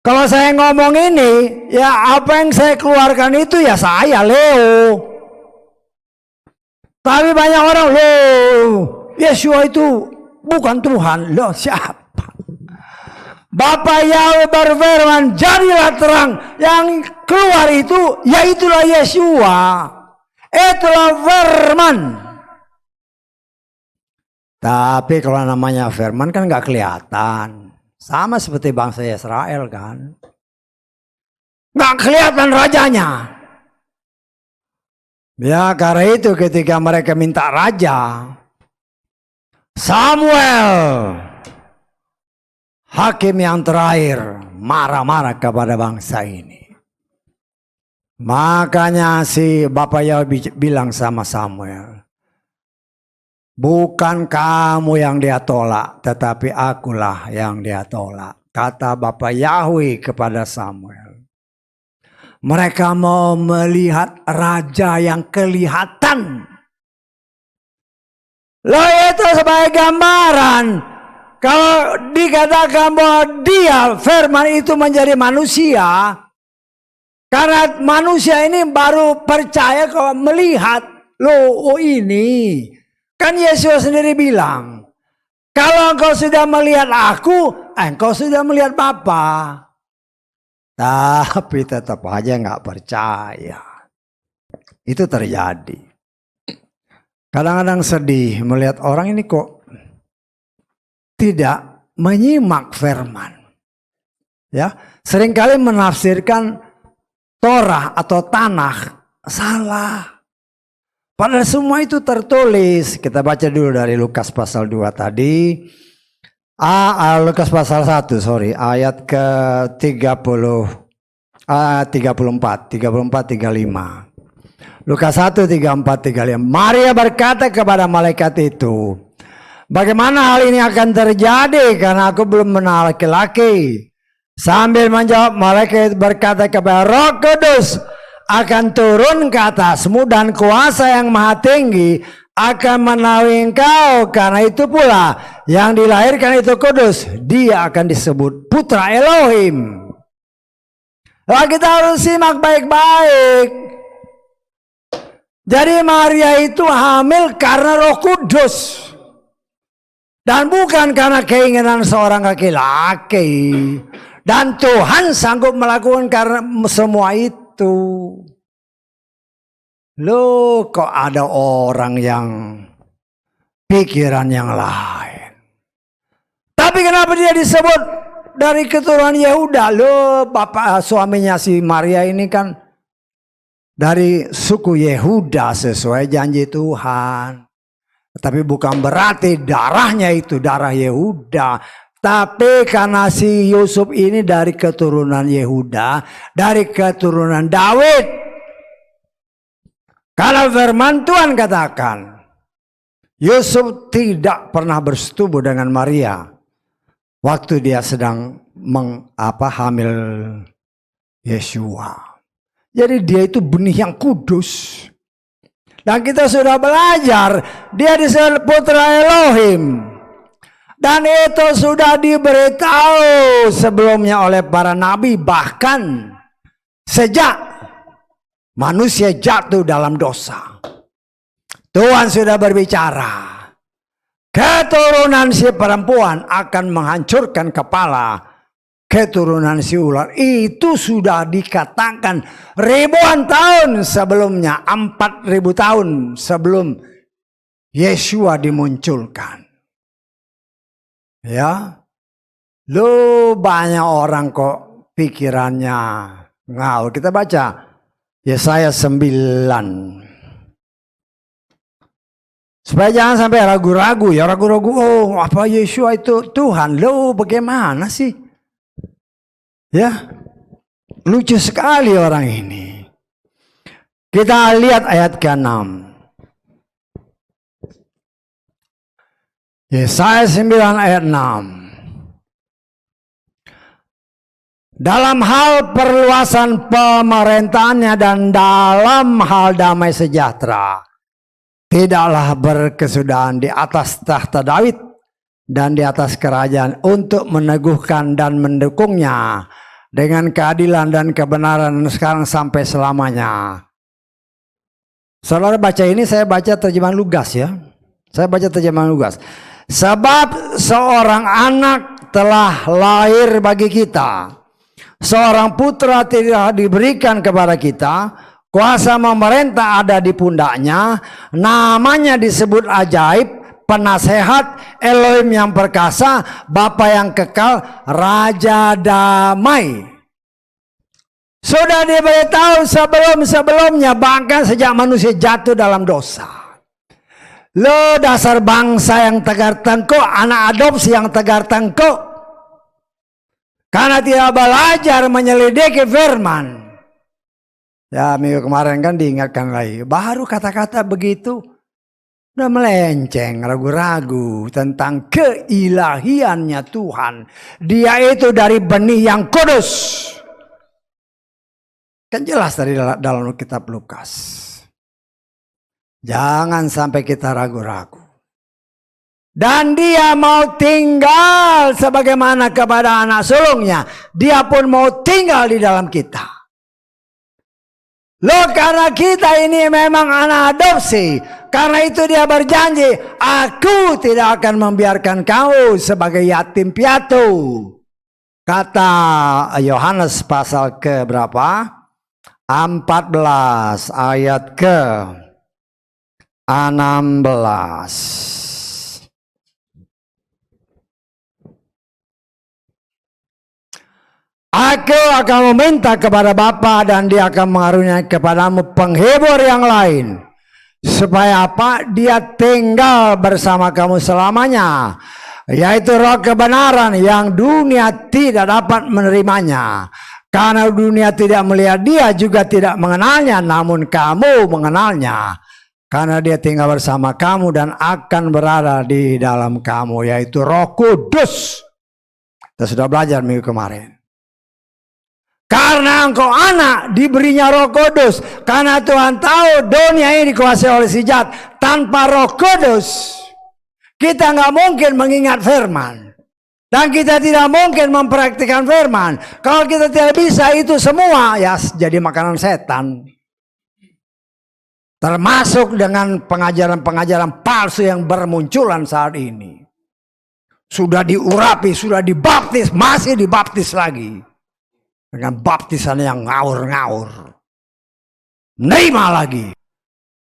Kalau saya ngomong ini, ya apa yang saya keluarkan itu ya saya Leo. Tapi banyak orang, loh Yeshua itu bukan Tuhan. Loh siapa? Bapak Yahweh berfirman, jadilah terang. Yang keluar itu, ya itulah Yeshua. Itulah firman. Tapi kalau namanya firman kan nggak kelihatan. Sama seperti bangsa Israel kan. Nggak kelihatan rajanya. Ya karena itu ketika mereka minta raja, Samuel, hakim yang terakhir, marah-marah kepada bangsa ini. Makanya si Bapak Yahweh bilang sama Samuel, bukan kamu yang dia tolak, tetapi akulah yang dia tolak. Kata Bapak Yahweh kepada Samuel. Mereka mau melihat raja yang kelihatan. Loh itu sebagai gambaran. Kalau dikatakan bahwa dia, firman itu menjadi manusia. Karena manusia ini baru percaya kalau melihat. Loh ini. Kan Yesus sendiri bilang, kalau engkau sudah melihat aku, engkau sudah melihat Bapa. Tapi tetap aja nggak percaya. Itu terjadi. Kadang-kadang sedih melihat orang ini kok tidak menyimak firman. Ya, seringkali menafsirkan Torah atau Tanakh salah. Padahal semua itu tertulis. Kita baca dulu dari Lukas pasal 2 tadi. Lukas pasal 1, ayat ke 34, 35. Lukas 1, 34, 35. Maria berkata kepada malaikat itu, bagaimana hal ini akan terjadi karena aku belum mengenal laki-laki? Sambil menjawab, malaikat berkata kepada Roh Kudus akan turun ke atasmu dan kuasa yang maha tinggi akan menaungi engkau, karena itu pula yang dilahirkan itu kudus, dia akan disebut putra Elohim. Nah, kita harus simak baik-baik. Jadi Maria itu hamil karena Roh Kudus dan bukan karena keinginan seorang laki-laki. Dan Tuhan sanggup melakukan karena semua itu. Loh kok ada orang yang pikiran yang lain. Tapi kenapa dia disebut dari keturunan Yehuda? Loh bapak suaminya si Maria ini kan dari suku Yehuda sesuai janji Tuhan. Tapi bukan berarti darahnya itu darah Yehuda. Tapi karena si Yusuf ini dari keturunan Yehuda, dari keturunan Daud. Kalau firman Tuhan katakan, Yusuf tidak pernah bersetubuh dengan Maria waktu dia sedang hamil Yeshua. Jadi dia itu benih yang kudus. Dan kita sudah belajar, dia disebut putra Elohim. Dan itu sudah diberitahu sebelumnya oleh para nabi, bahkan sejak manusia jatuh dalam dosa. Tuhan sudah berbicara. Keturunan si perempuan akan menghancurkan kepala keturunan si ular. Itu sudah dikatakan ribuan tahun sebelumnya. 4.000 tahun sebelum Yesua dimunculkan. Ya, banyak orang kok pikirannya ngawur. Kita baca Yesaya 9. Supaya jangan sampai ragu-ragu ya, ragu-ragu, apa Yesua itu Tuhan? Bagaimana sih? Ya, lucu sekali orang ini. Kita lihat ayat ke-6. Yesaya 9 ayat 6. Dalam hal perluasan pemerintahannya dan dalam hal damai sejahtera, tidaklah berkesudahan di atas tahta Daud dan di atas kerajaan untuk meneguhkan dan mendukungnya dengan keadilan dan kebenaran sekarang sampai selamanya. Saudara baca ini, saya baca terjemahan Lugas ya. Saya baca terjemahan Lugas. Sebab seorang anak telah lahir bagi kita, seorang putra telah diberikan kepada kita, kuasa memerintah ada di pundaknya, namanya disebut ajaib, penasehat, Elohim yang perkasa, Bapa yang kekal, Raja damai. Sudah diberitahu sebelum-sebelumnya, bahkan sejak manusia jatuh dalam dosa. Dasar bangsa yang tegar tengkuk, anak adopsi yang tegar tengkuk, karena tidak belajar menyelidiki firman. Ya, minggu kemarin kan diingatkan lagi, baru kata-kata begitu udah melenceng, ragu-ragu tentang keilahiannya Tuhan. Dia itu dari benih yang kudus. Kan jelas dari dalam kitab Lukas. Jangan sampai kita ragu-ragu. Dan dia mau tinggal sebagaimana kepada anak sulungnya. Dia pun mau tinggal di dalam kita. Karena kita ini memang anak adopsi. Karena itu dia berjanji, aku tidak akan membiarkan kamu sebagai yatim piatu. Kata Yohanes pasal ke berapa? 14 ayat ke 16. Aku akan meminta kepada Bapa dan dia akan mengaruniai kepadamu penghibur yang lain. Supaya apa? Dia tinggal bersama kamu selamanya. Yaitu roh kebenaran yang dunia tidak dapat menerimanya. Karena dunia tidak melihat dia, juga tidak mengenalnya. Namun kamu mengenalnya. Karena dia tinggal bersama kamu dan akan berada di dalam kamu, yaitu Roh Kudus. Kita sudah belajar minggu kemarin. Karena engkau anak, diberinya Roh Kudus. Karena Tuhan tahu dunia ini dikuasai oleh si jahat. Tanpa Roh Kudus, kita nggak mungkin mengingat firman. Dan kita tidak mungkin mempraktikkan firman. Kalau kita tidak bisa itu semua, ya jadi makanan setan. Termasuk dengan pengajaran-pengajaran palsu yang bermunculan saat ini. Sudah diurapi, sudah dibaptis, masih dibaptis lagi. Dengan baptisan yang ngawur-ngawur. Nerima lagi.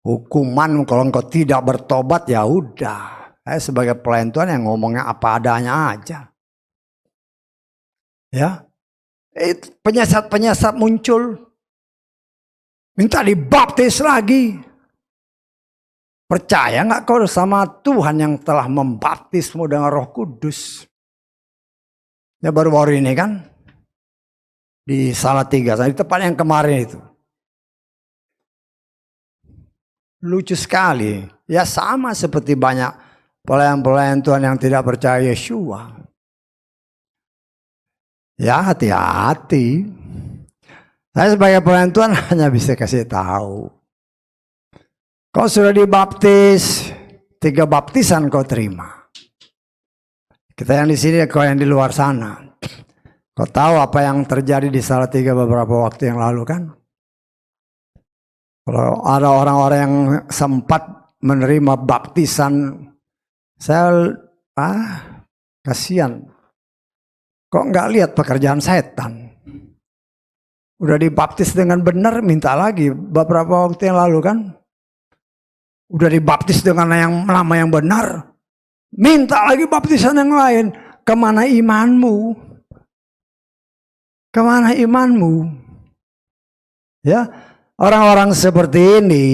Hukuman kalau engkau tidak bertobat, ya udah. Saya sebagai pelayan Tuhan yang ngomongnya apa adanya aja. Ya, penyesat-penyesat muncul. Minta dibaptis lagi. Percaya nggak kau sama Tuhan yang telah membaptismu dengan Roh Kudus? Ya baru-baru ini kan di Salatiga, di tempat yang kemarin itu. Lucu sekali. Ya sama seperti banyak pelayan-pelayan Tuhan yang tidak percaya Yesua. Ya hati-hati. Saya sebagai pelayan Tuhan hanya bisa kasih tahu. Kau sudah dibaptis, 3 baptisan kau terima. Kita yang di sini, kau yang di luar sana. Kau tahu apa yang terjadi di Salatiga beberapa waktu yang lalu kan? Kalau ada orang-orang yang sempat menerima baptisan, saya kasihan. Kok nggak lihat pekerjaan setan? Udah dibaptis dengan benar, minta lagi beberapa waktu yang lalu kan? Udah dibaptis dengan nama yang benar, minta lagi baptisan yang lain. Kemana imanmu? Kemana imanmu? Ya, orang-orang seperti ini,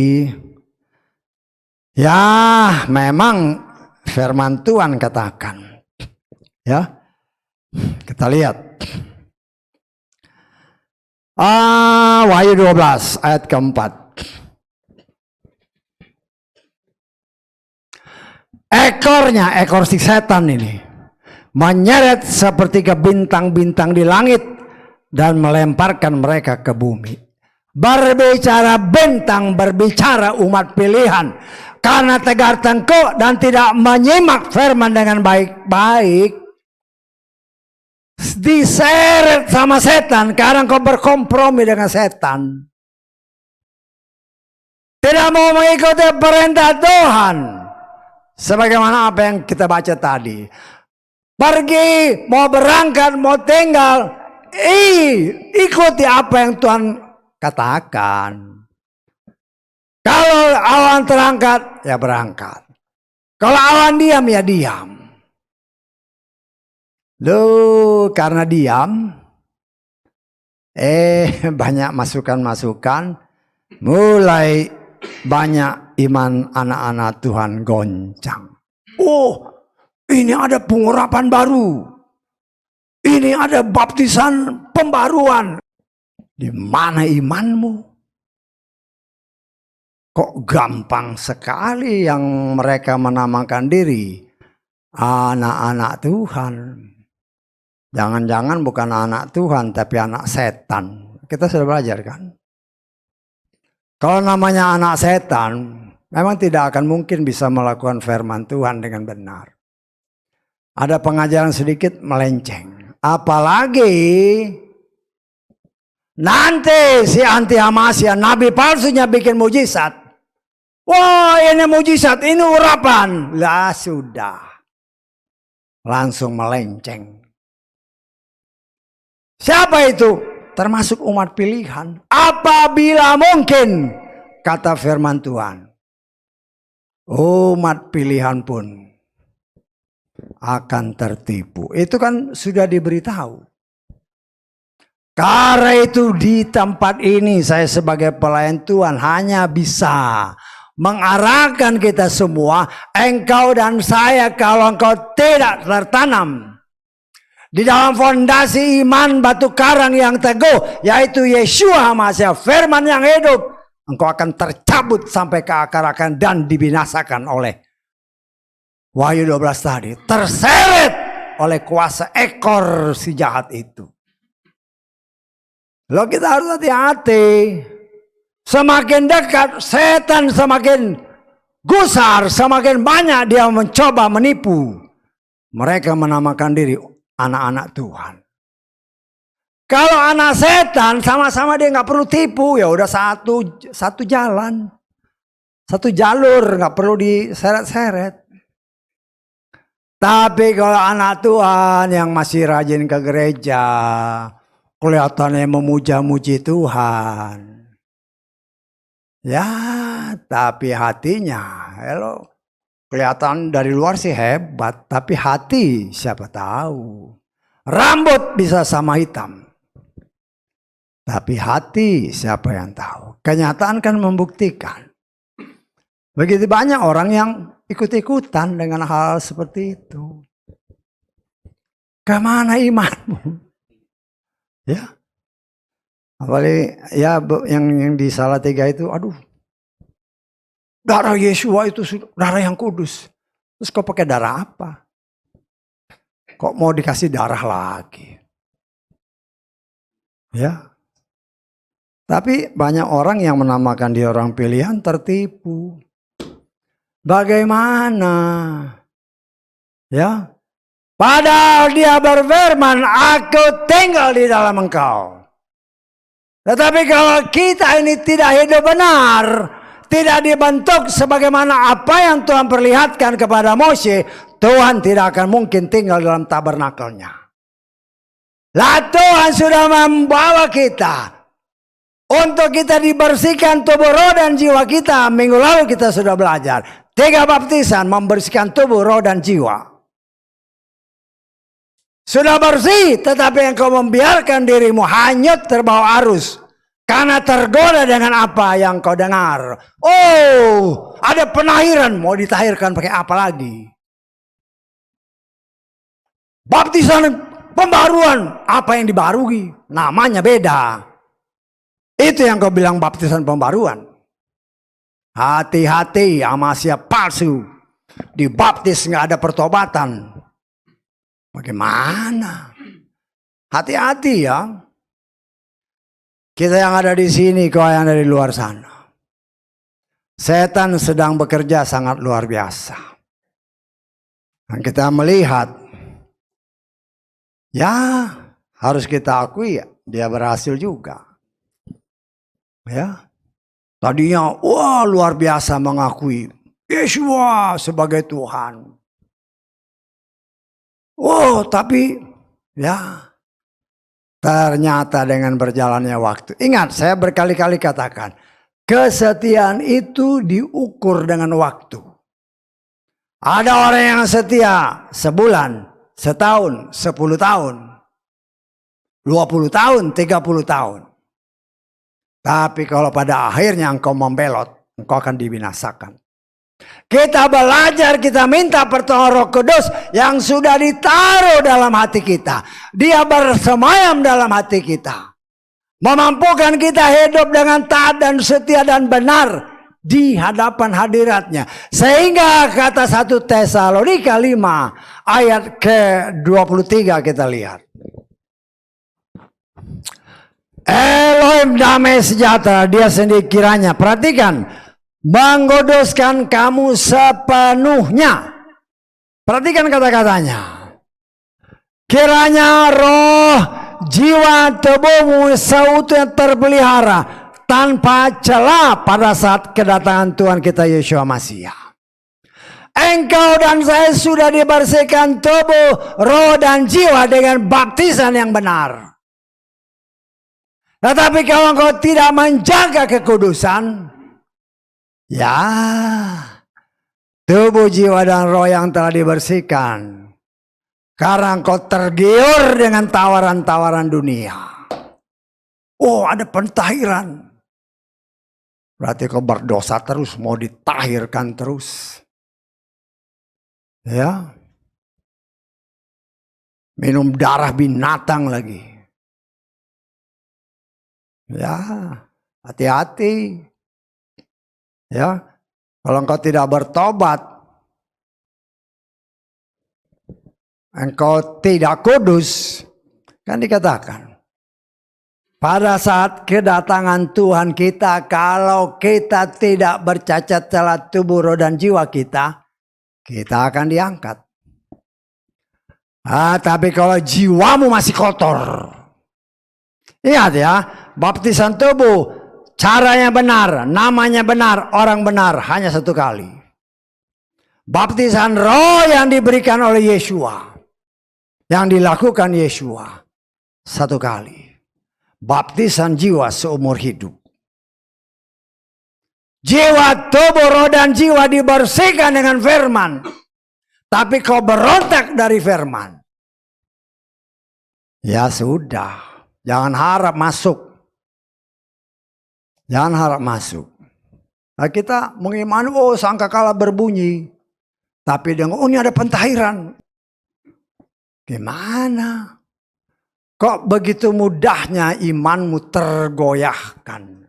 ya memang firman Tuhan katakan. Ya, kita lihat. Wahyu 12 ayat keempat. Ekornya, ekor si setan ini menyeret seperti ke bintang-bintang di langit dan melemparkan mereka ke bumi. Berbicara bintang, berbicara umat pilihan, karena tegar tengkuk dan tidak menyimak firman dengan baik-baik, diseret sama setan. Karena kau berkompromi dengan setan, tidak mau mengikuti perintah Tuhan. Sebagaimana apa yang kita baca tadi, pergi, mau berangkat, mau tinggal, ikuti apa yang Tuhan katakan. Kalau awan terangkat, ya berangkat. Kalau awan diam, ya diam. Loh, karena diam, banyak masukan-masukan, mulai banyak iman anak-anak Tuhan goncang. Oh, ini ada pengurapan baru. Ini ada baptisan pembaruan. Di mana imanmu? Kok gampang sekali yang mereka menamakan diri anak-anak Tuhan. Jangan-jangan bukan anak Tuhan, tapi anak setan. Kita sudah belajar kan? Kalau namanya anak setan, memang tidak akan mungkin bisa melakukan firman Tuhan dengan benar. Ada pengajaran sedikit melenceng. Apalagi nanti si anti Hamasya, nabi palsunya bikin mujizat. Wah, ini mujizat, ini urapan. Lah sudah. Langsung melenceng. Siapa itu? Termasuk umat pilihan. Apabila mungkin, kata firman Tuhan, umat pilihan pun akan tertipu. Itu kan sudah diberitahu. Karena itu di tempat ini saya sebagai pelayan Tuhan hanya bisa mengarahkan kita semua, engkau dan saya, kalau engkau tidak tertanam di dalam fondasi iman batu karang yang teguh, yaitu Yeshua HaMashiach, firman yang hidup, engkau akan tercabut sampai ke akar-akar dan dibinasakan oleh Wahyu 12 tadi. Terseret oleh kuasa ekor si jahat itu. Loh, kita harus hati-hati. Semakin dekat setan, semakin gusar, semakin banyak dia mencoba menipu. Mereka menamakan diri anak-anak Tuhan. Kalau anak setan, sama-sama dia nggak perlu tipu, ya udah satu jalan, satu jalur, nggak perlu diseret-seret. Tapi kalau anak Tuhan yang masih rajin ke gereja, kelihatannya memuja-muji Tuhan, ya tapi hatinya, kelihatan dari luar sih hebat, tapi hati siapa tahu. Rambut bisa sama hitam, tapi hati siapa yang tahu. Kenyataan kan membuktikan. Begitu banyak orang yang ikut-ikutan dengan hal seperti itu. Kemana imanmu? Ya, apalagi ya yang di Salatiga itu, aduh, darah Yeshua itu darah yang kudus. Terus kau pakai darah apa? Kok mau dikasih darah lagi? Ya. Tapi banyak orang yang menamakan dia orang pilihan tertipu. Bagaimana? Ya. Padahal dia berfirman, aku tinggal di dalam engkau. Tetapi kalau kita ini tidak hidup benar, tidak dibentuk sebagaimana apa yang Tuhan perlihatkan kepada Mose, Tuhan tidak akan mungkin tinggal dalam tabernakelnya. Lah Tuhan sudah membawa kita Untuk kita dibersihkan tubuh roh dan jiwa kita. Minggu lalu kita sudah belajar. 3 baptisan membersihkan tubuh roh dan jiwa. Sudah bersih, tetapi engkau membiarkan dirimu hanyut terbawa arus. Karena tergoda dengan apa yang kau dengar. Oh, ada penahiran. Mau ditahirkan pakai apa lagi? Baptisan pembaruan. Apa yang dibarui? Namanya beda. Itu yang kau bilang baptisan pembaruan. Hati-hati sama siap palsu. Dibaptis nggak ada pertobatan. Bagaimana? Hati-hati ya. Kita yang ada di sini, kau yang ada di luar sana. Setan sedang bekerja sangat luar biasa. Dan kita melihat, ya harus kita akui ya, dia berhasil juga. Ya, tadinya wah luar biasa mengakui Yeshua sebagai Tuhan. Oh, tapi ya ternyata dengan berjalannya waktu. Ingat, saya berkali-kali katakan, kesetiaan itu diukur dengan waktu. Ada orang yang setia sebulan, setahun, 10 tahun, 20 tahun, 30 tahun. Tapi kalau pada akhirnya engkau membelot, engkau akan dibinasakan. Kita belajar, kita minta pertolongan Roh Kudus yang sudah ditaruh dalam hati kita. Dia bersemayam dalam hati kita. Memampukan kita hidup dengan taat dan setia dan benar di hadapan hadiratnya. Sehingga kata 1 Tesalonika 5 ayat ke-23 kita lihat. Elohim damai sejahtera, dia sendiri kiranya, perhatikan, menguduskan kamu sepenuhnya. Perhatikan kata-katanya. Kiranya roh, jiwa, tubuhmu seutuhnya terpelihara tanpa celah pada saat kedatangan Tuhan kita Yeshua Masiah. Engkau dan saya sudah dibersihkan tubuh, roh dan jiwa dengan baptisan yang benar. Tetapi kalau engkau tidak menjaga kekudusan, ya, tubuh, jiwa, dan roh yang telah dibersihkan. Karena engkau tergiur dengan tawaran-tawaran dunia. Oh, ada pentahiran. Berarti kau berdosa terus, mau ditahirkan terus. Ya. Minum darah binatang lagi. Ya, hati-hati. Ya, kalau engkau tidak bertobat, engkau tidak kudus, kan dikatakan. Pada saat kedatangan Tuhan kita, kalau kita tidak bercacat celah tubuh, roh, dan jiwa kita, kita akan diangkat. Tapi kalau jiwamu masih kotor, ingat ya, baptisan tubuh, caranya benar, namanya benar, orang benar, hanya 1 kali. Baptisan roh yang diberikan oleh Yeshua, yang dilakukan Yeshua, 1 kali. Baptisan jiwa seumur hidup. Jiwa, tubuh, roh, dan jiwa dibersihkan dengan firman. Tapi kau berontak dari firman. Ya sudah. Jangan harap masuk. Jangan harap masuk. Nah, kita mengimani, oh sangkakala berbunyi. Tapi dengan, oh ini ada pentahiran. Gimana? Kok begitu mudahnya imanmu tergoyahkan?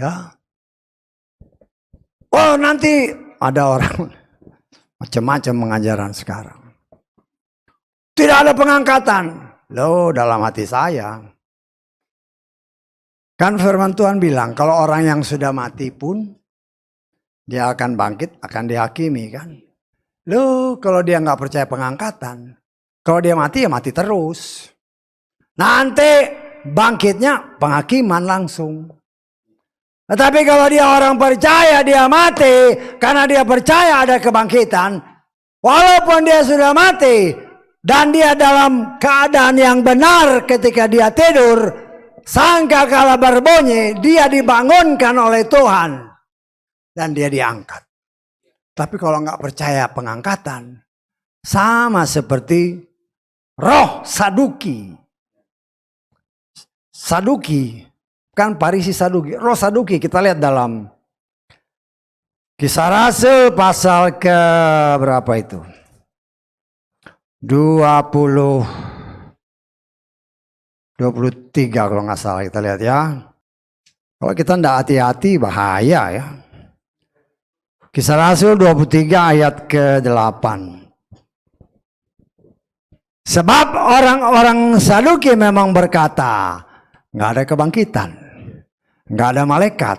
Ya. Oh nanti ada orang macam-macam pengajaran sekarang. Tidak ada pengangkatan. Loh, dalam hati saya. Kan firman Tuhan bilang, kalau orang yang sudah mati pun, dia akan bangkit, akan dihakimi kan. Loh, kalau dia nggak percaya pengangkatan, kalau dia mati ya mati terus. Nanti bangkitnya penghakiman langsung. Tetapi kalau dia orang percaya, dia mati, karena dia percaya ada kebangkitan, walaupun dia sudah mati, dan dia dalam keadaan yang benar ketika dia tidur, Sangkakala berbunyi, dia dibangunkan oleh Tuhan dan dia diangkat. Tapi kalau nggak percaya pengangkatan, sama seperti roh Saduki. Saduki, kan Farisi Saduki. Roh Saduki kita lihat dalam Kisah Rasul pasal ke berapa itu? 23 kalau nggak salah, kita lihat ya. Kalau kita tidak hati-hati bahaya ya. Kisah Rasul 23 ayat ke-8. Sebab orang-orang Saduki memang berkata, nggak ada kebangkitan, nggak ada malaikat,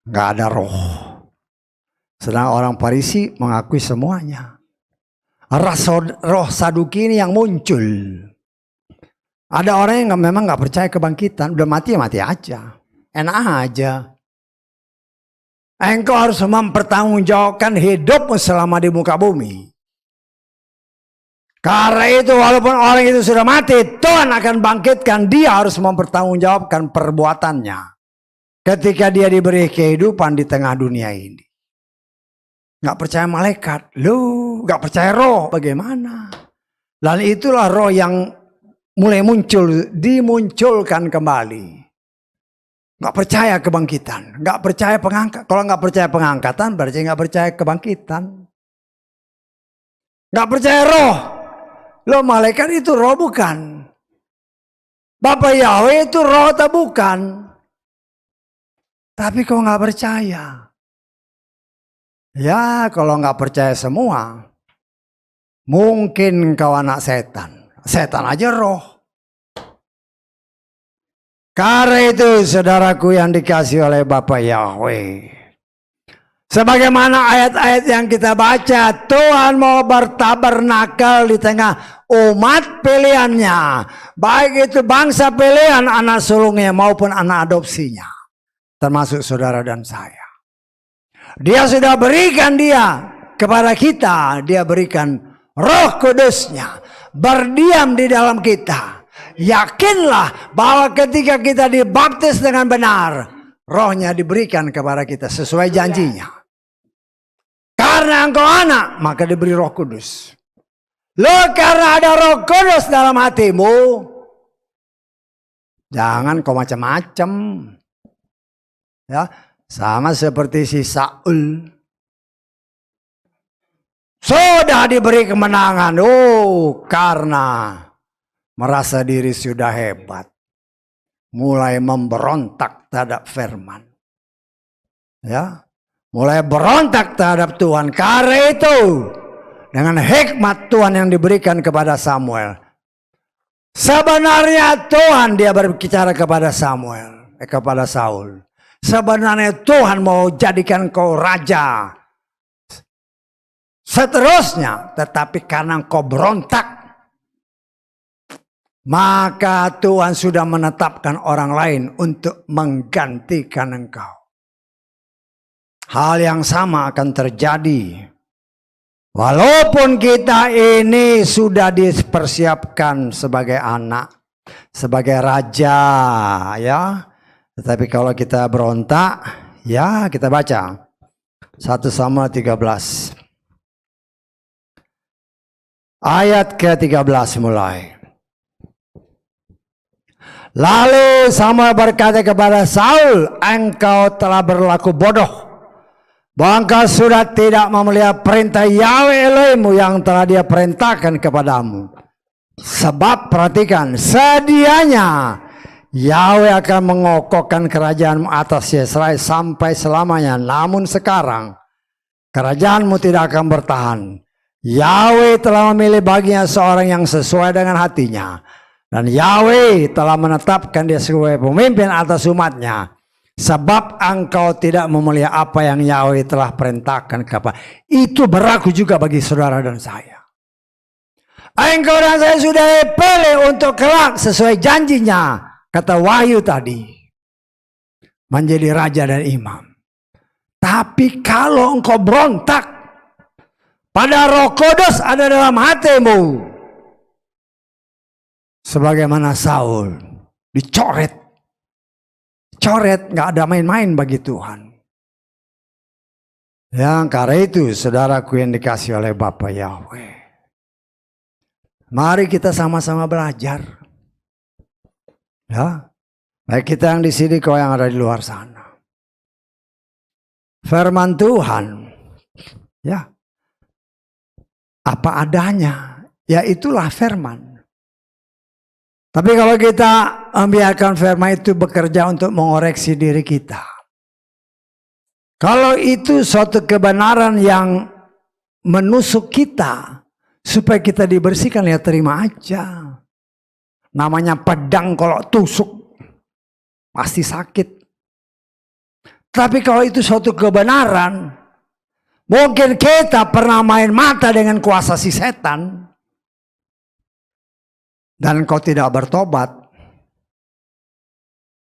nggak ada roh. Sedang orang Farisi mengakui semuanya. Roh Saduki ini yang muncul. Ada orang yang memang nggak percaya kebangkitan, udah mati ya mati aja, enak aja. Engkau harus mempertanggungjawabkan hidupmu selama di muka bumi. Karena itu walaupun orang itu sudah mati, Tuhan akan bangkitkan, dia harus mempertanggungjawabkan perbuatannya ketika dia diberi kehidupan di tengah dunia ini. Gak percaya malaikat, lu gak percaya roh, bagaimana? Lalu itulah roh yang mulai muncul, dimunculkan kembali. Gak percaya kebangkitan, gak percaya pengangkat. Kalau gak percaya pengangkatan berarti gak percaya kebangkitan. Gak percaya roh. Lo malaikat itu roh bukan? Bapak Yahweh itu roh atau bukan? Tapi kau gak percaya. Ya kalau gak percaya semua, mungkin kau anak setan. Setan aja roh. Karena itu saudaraku yang dikasih oleh Bapak Yahweh, sebagaimana ayat-ayat yang kita baca, Tuhan mau bertabernakel di tengah umat pilihannya, baik itu bangsa pilihan, anak sulungnya maupun anak adopsinya, termasuk saudara dan saya. Dia sudah berikan dia kepada kita, dia berikan Roh Kudusnya berdiam di dalam kita. Yakinlah bahwa ketika kita dibaptis dengan benar, rohnya diberikan kepada kita sesuai janjinya. Karena engkau anak, maka diberi Roh Kudus. Lo karena ada Roh Kudus dalam hatimu, jangan kau macam-macam. Ya, sama seperti si Saul. Sudah diberi kemenangan, karena merasa diri sudah hebat, mulai memberontak terhadap firman. Ya, mulai berontak terhadap Tuhan. Karena itu, dengan hikmat Tuhan yang diberikan kepada Samuel, sebenarnya Tuhan dia berbicara kepada kepada Saul. Sebenarnya Tuhan mau jadikan kau raja seterusnya, tetapi karena kau berontak, maka Tuhan sudah menetapkan orang lain untuk menggantikan engkau. Hal yang sama akan terjadi. Walaupun kita ini sudah dipersiapkan sebagai anak, sebagai raja, ya. Tetapi kalau kita berontak, ya kita baca 1 Samuel 13. Ayat ke-13 mulai. Lalu Samuel berkata kepada Saul, engkau telah berlaku bodoh, bahwa engkau sudah tidak memelihara perintah Yahweh Elohimmu yang telah dia perintahkan kepadamu. Sebab perhatikan, sedianya Yahweh akan mengokohkan kerajaanmu atas Yesrael sampai selamanya. Namun sekarang kerajaanmu tidak akan bertahan. Yahweh telah memilih baginya seorang yang sesuai dengan hatinya. Dan Yahweh telah menetapkan dia sebagai pemimpin atas umatnya. Sebab engkau tidak memelihara apa yang Yahweh telah perintahkan kepada. Itu berlaku juga bagi saudara dan saya. Engkau dan saya sudah dipilih untuk kelak sesuai janjinya. Kata Wahyu tadi. Menjadi raja dan imam. Tapi kalau engkau berontak, pada Roh Kudus ada dalam hatimu, sebagaimana Saul, dicoret. Coret, nggak ada main-main bagi Tuhan. Ya, karena itu saudaraku yang dikasih oleh Bapa Yahweh. Mari kita sama-sama belajar. Ya, baik kita yang di sini, kau yang ada di luar sana. Firman Tuhan, ya, apa adanya, ya itulah firman. Tapi kalau kita membiarkan firman itu bekerja untuk mengoreksi diri kita. Kalau itu suatu kebenaran yang menusuk kita, supaya kita dibersihkan, ya terima aja. Namanya pedang kalau tusuk, pasti sakit. Tapi kalau itu suatu kebenaran, mungkin kita pernah main mata dengan kuasa si setan, dan kau tidak bertobat.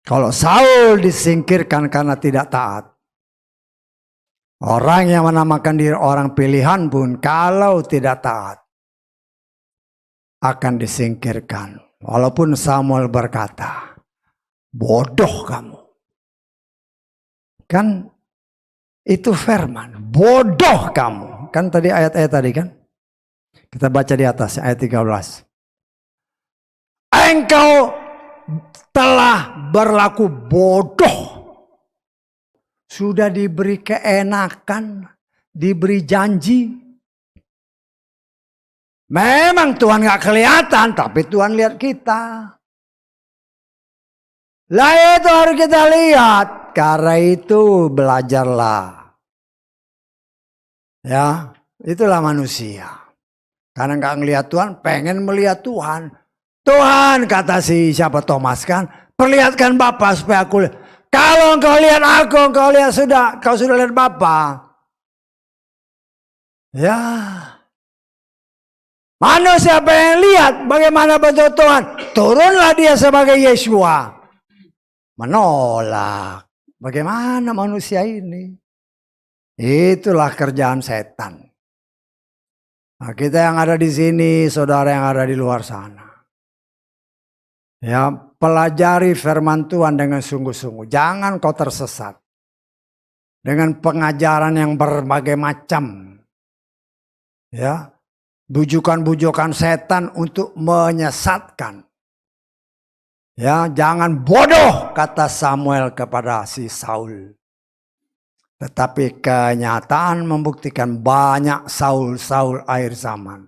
Kalau Saul disingkirkan karena tidak taat, orang yang menamakan diri orang pilihan pun kalau tidak taat akan disingkirkan. Walaupun Samuel berkata, bodoh kamu. Kan itu firman, bodoh kamu. Kan tadi ayat-ayat tadi kan. Kita baca di atas ayat 13. Engkau telah berlaku bodoh. Sudah diberi keenakan, diberi janji. Memang Tuhan gak kelihatan, tapi Tuhan lihat kita. Lah itu harus kita lihat. Karena itu belajarlah. Ya, itulah manusia. Karena gak ngelihat Tuhan, pengen melihat Tuhan. Tuhan, kata si siapa Thomas kan, perlihatkan Bapa supaya aku lihat. Kalau engkau lihat aku, kau sudah lihat Bapa. Ya. Manusia pengen lihat bagaimana bentuk Tuhan. Turunlah dia sebagai Yeshua. Menolak. Bagaimana manusia ini? Itulah kerjaan setan. Nah, kita yang ada di sini, saudara yang ada di luar sana. Ya, pelajari firman Tuhan dengan sungguh-sungguh. Jangan kau tersesat dengan pengajaran yang berbagai macam. Ya, bujukan-bujukan setan untuk menyesatkan. Ya, jangan bodoh, kata Samuel kepada si Saul. Tetapi kenyataan membuktikan banyak Saul-Saul akhir zaman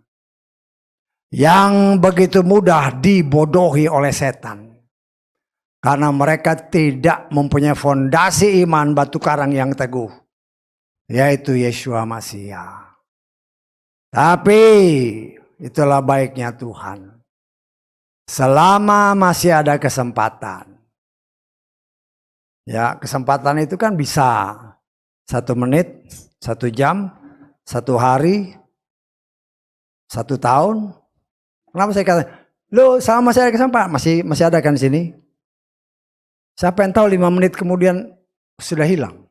yang begitu mudah dibodohi oleh setan. Karena mereka tidak mempunyai fondasi iman batu karang yang teguh. Yaitu Yeshua Masiah. Tapi itulah baiknya Tuhan. Selama masih ada kesempatan. Ya, kesempatan itu kan bisa 1 menit, 1 jam, 1 hari, 1 tahun. Kenapa saya kata, lo sama masih ada kesempatan, masih ada kan di sini? Siapa yang tahu 5 menit kemudian sudah hilang?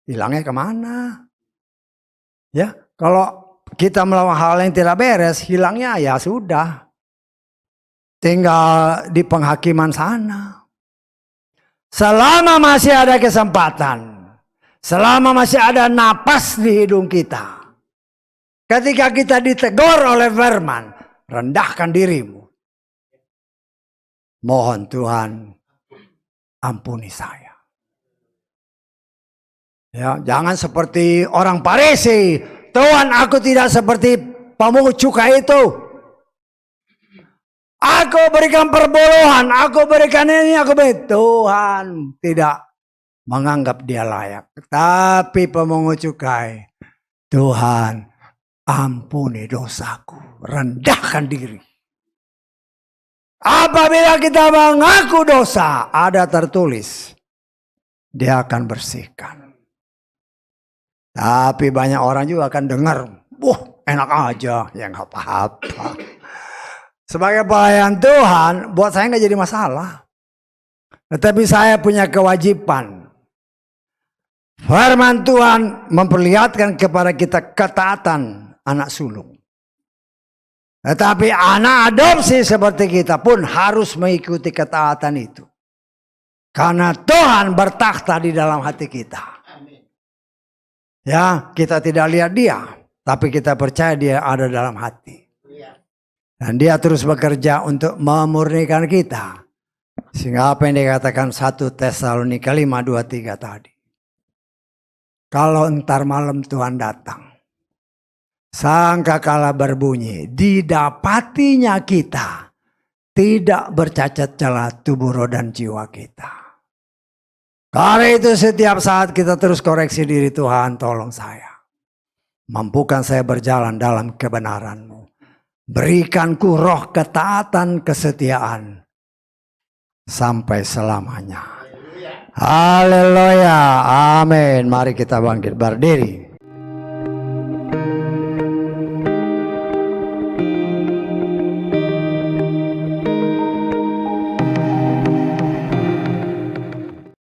Hilangnya kemana? Ya, kalau kita melakukan hal yang tidak beres, hilangnya ya sudah. Tinggal di penghakiman sana. Selama masih ada kesempatan, selama masih ada napas di hidung kita, ketika kita ditegur oleh firman, rendahkan dirimu. Mohon Tuhan, ampuni saya. Ya, jangan seperti orang Farisi. Tuhan, aku tidak seperti pemungut cukai itu. Aku berikan perbodohan, aku berikan ini, aku berikan. Tuhan tidak menganggap dia layak. Tapi pemungut cukai, Tuhan, ampuni dosaku, rendahkan diri. Apabila kita mengaku dosa, ada tertulis, dia akan bersihkan. Tapi banyak orang juga akan dengar, wah enak aja, ya nggak apa-apa. Sebagai pelayan Tuhan, buat saya nggak jadi masalah. Tetapi saya punya kewajiban. Firman Tuhan memperlihatkan kepada kita ketaatan anak sulung. Tetapi anak adopsi seperti kita pun harus mengikuti ketaatan itu. Karena Tuhan bertakhta di dalam hati kita. Ya, kita tidak lihat dia, tapi kita percaya dia ada dalam hati. Dan dia terus bekerja untuk memurnikan kita. Sehingga apa yang dikatakan 1 Tesalonika 5:23 tadi. Kalau entar malam Tuhan datang, sangkakala berbunyi, didapatinya kita tidak bercacat celah tubuh roh dan jiwa kita. Karena itu setiap saat kita terus koreksi diri, Tuhan tolong saya. Mampukan saya berjalan dalam kebenaran-Mu. Berikanku roh ketaatan kesetiaan sampai selamanya. Haleluya. Amin. Mari kita bangkit berdiri.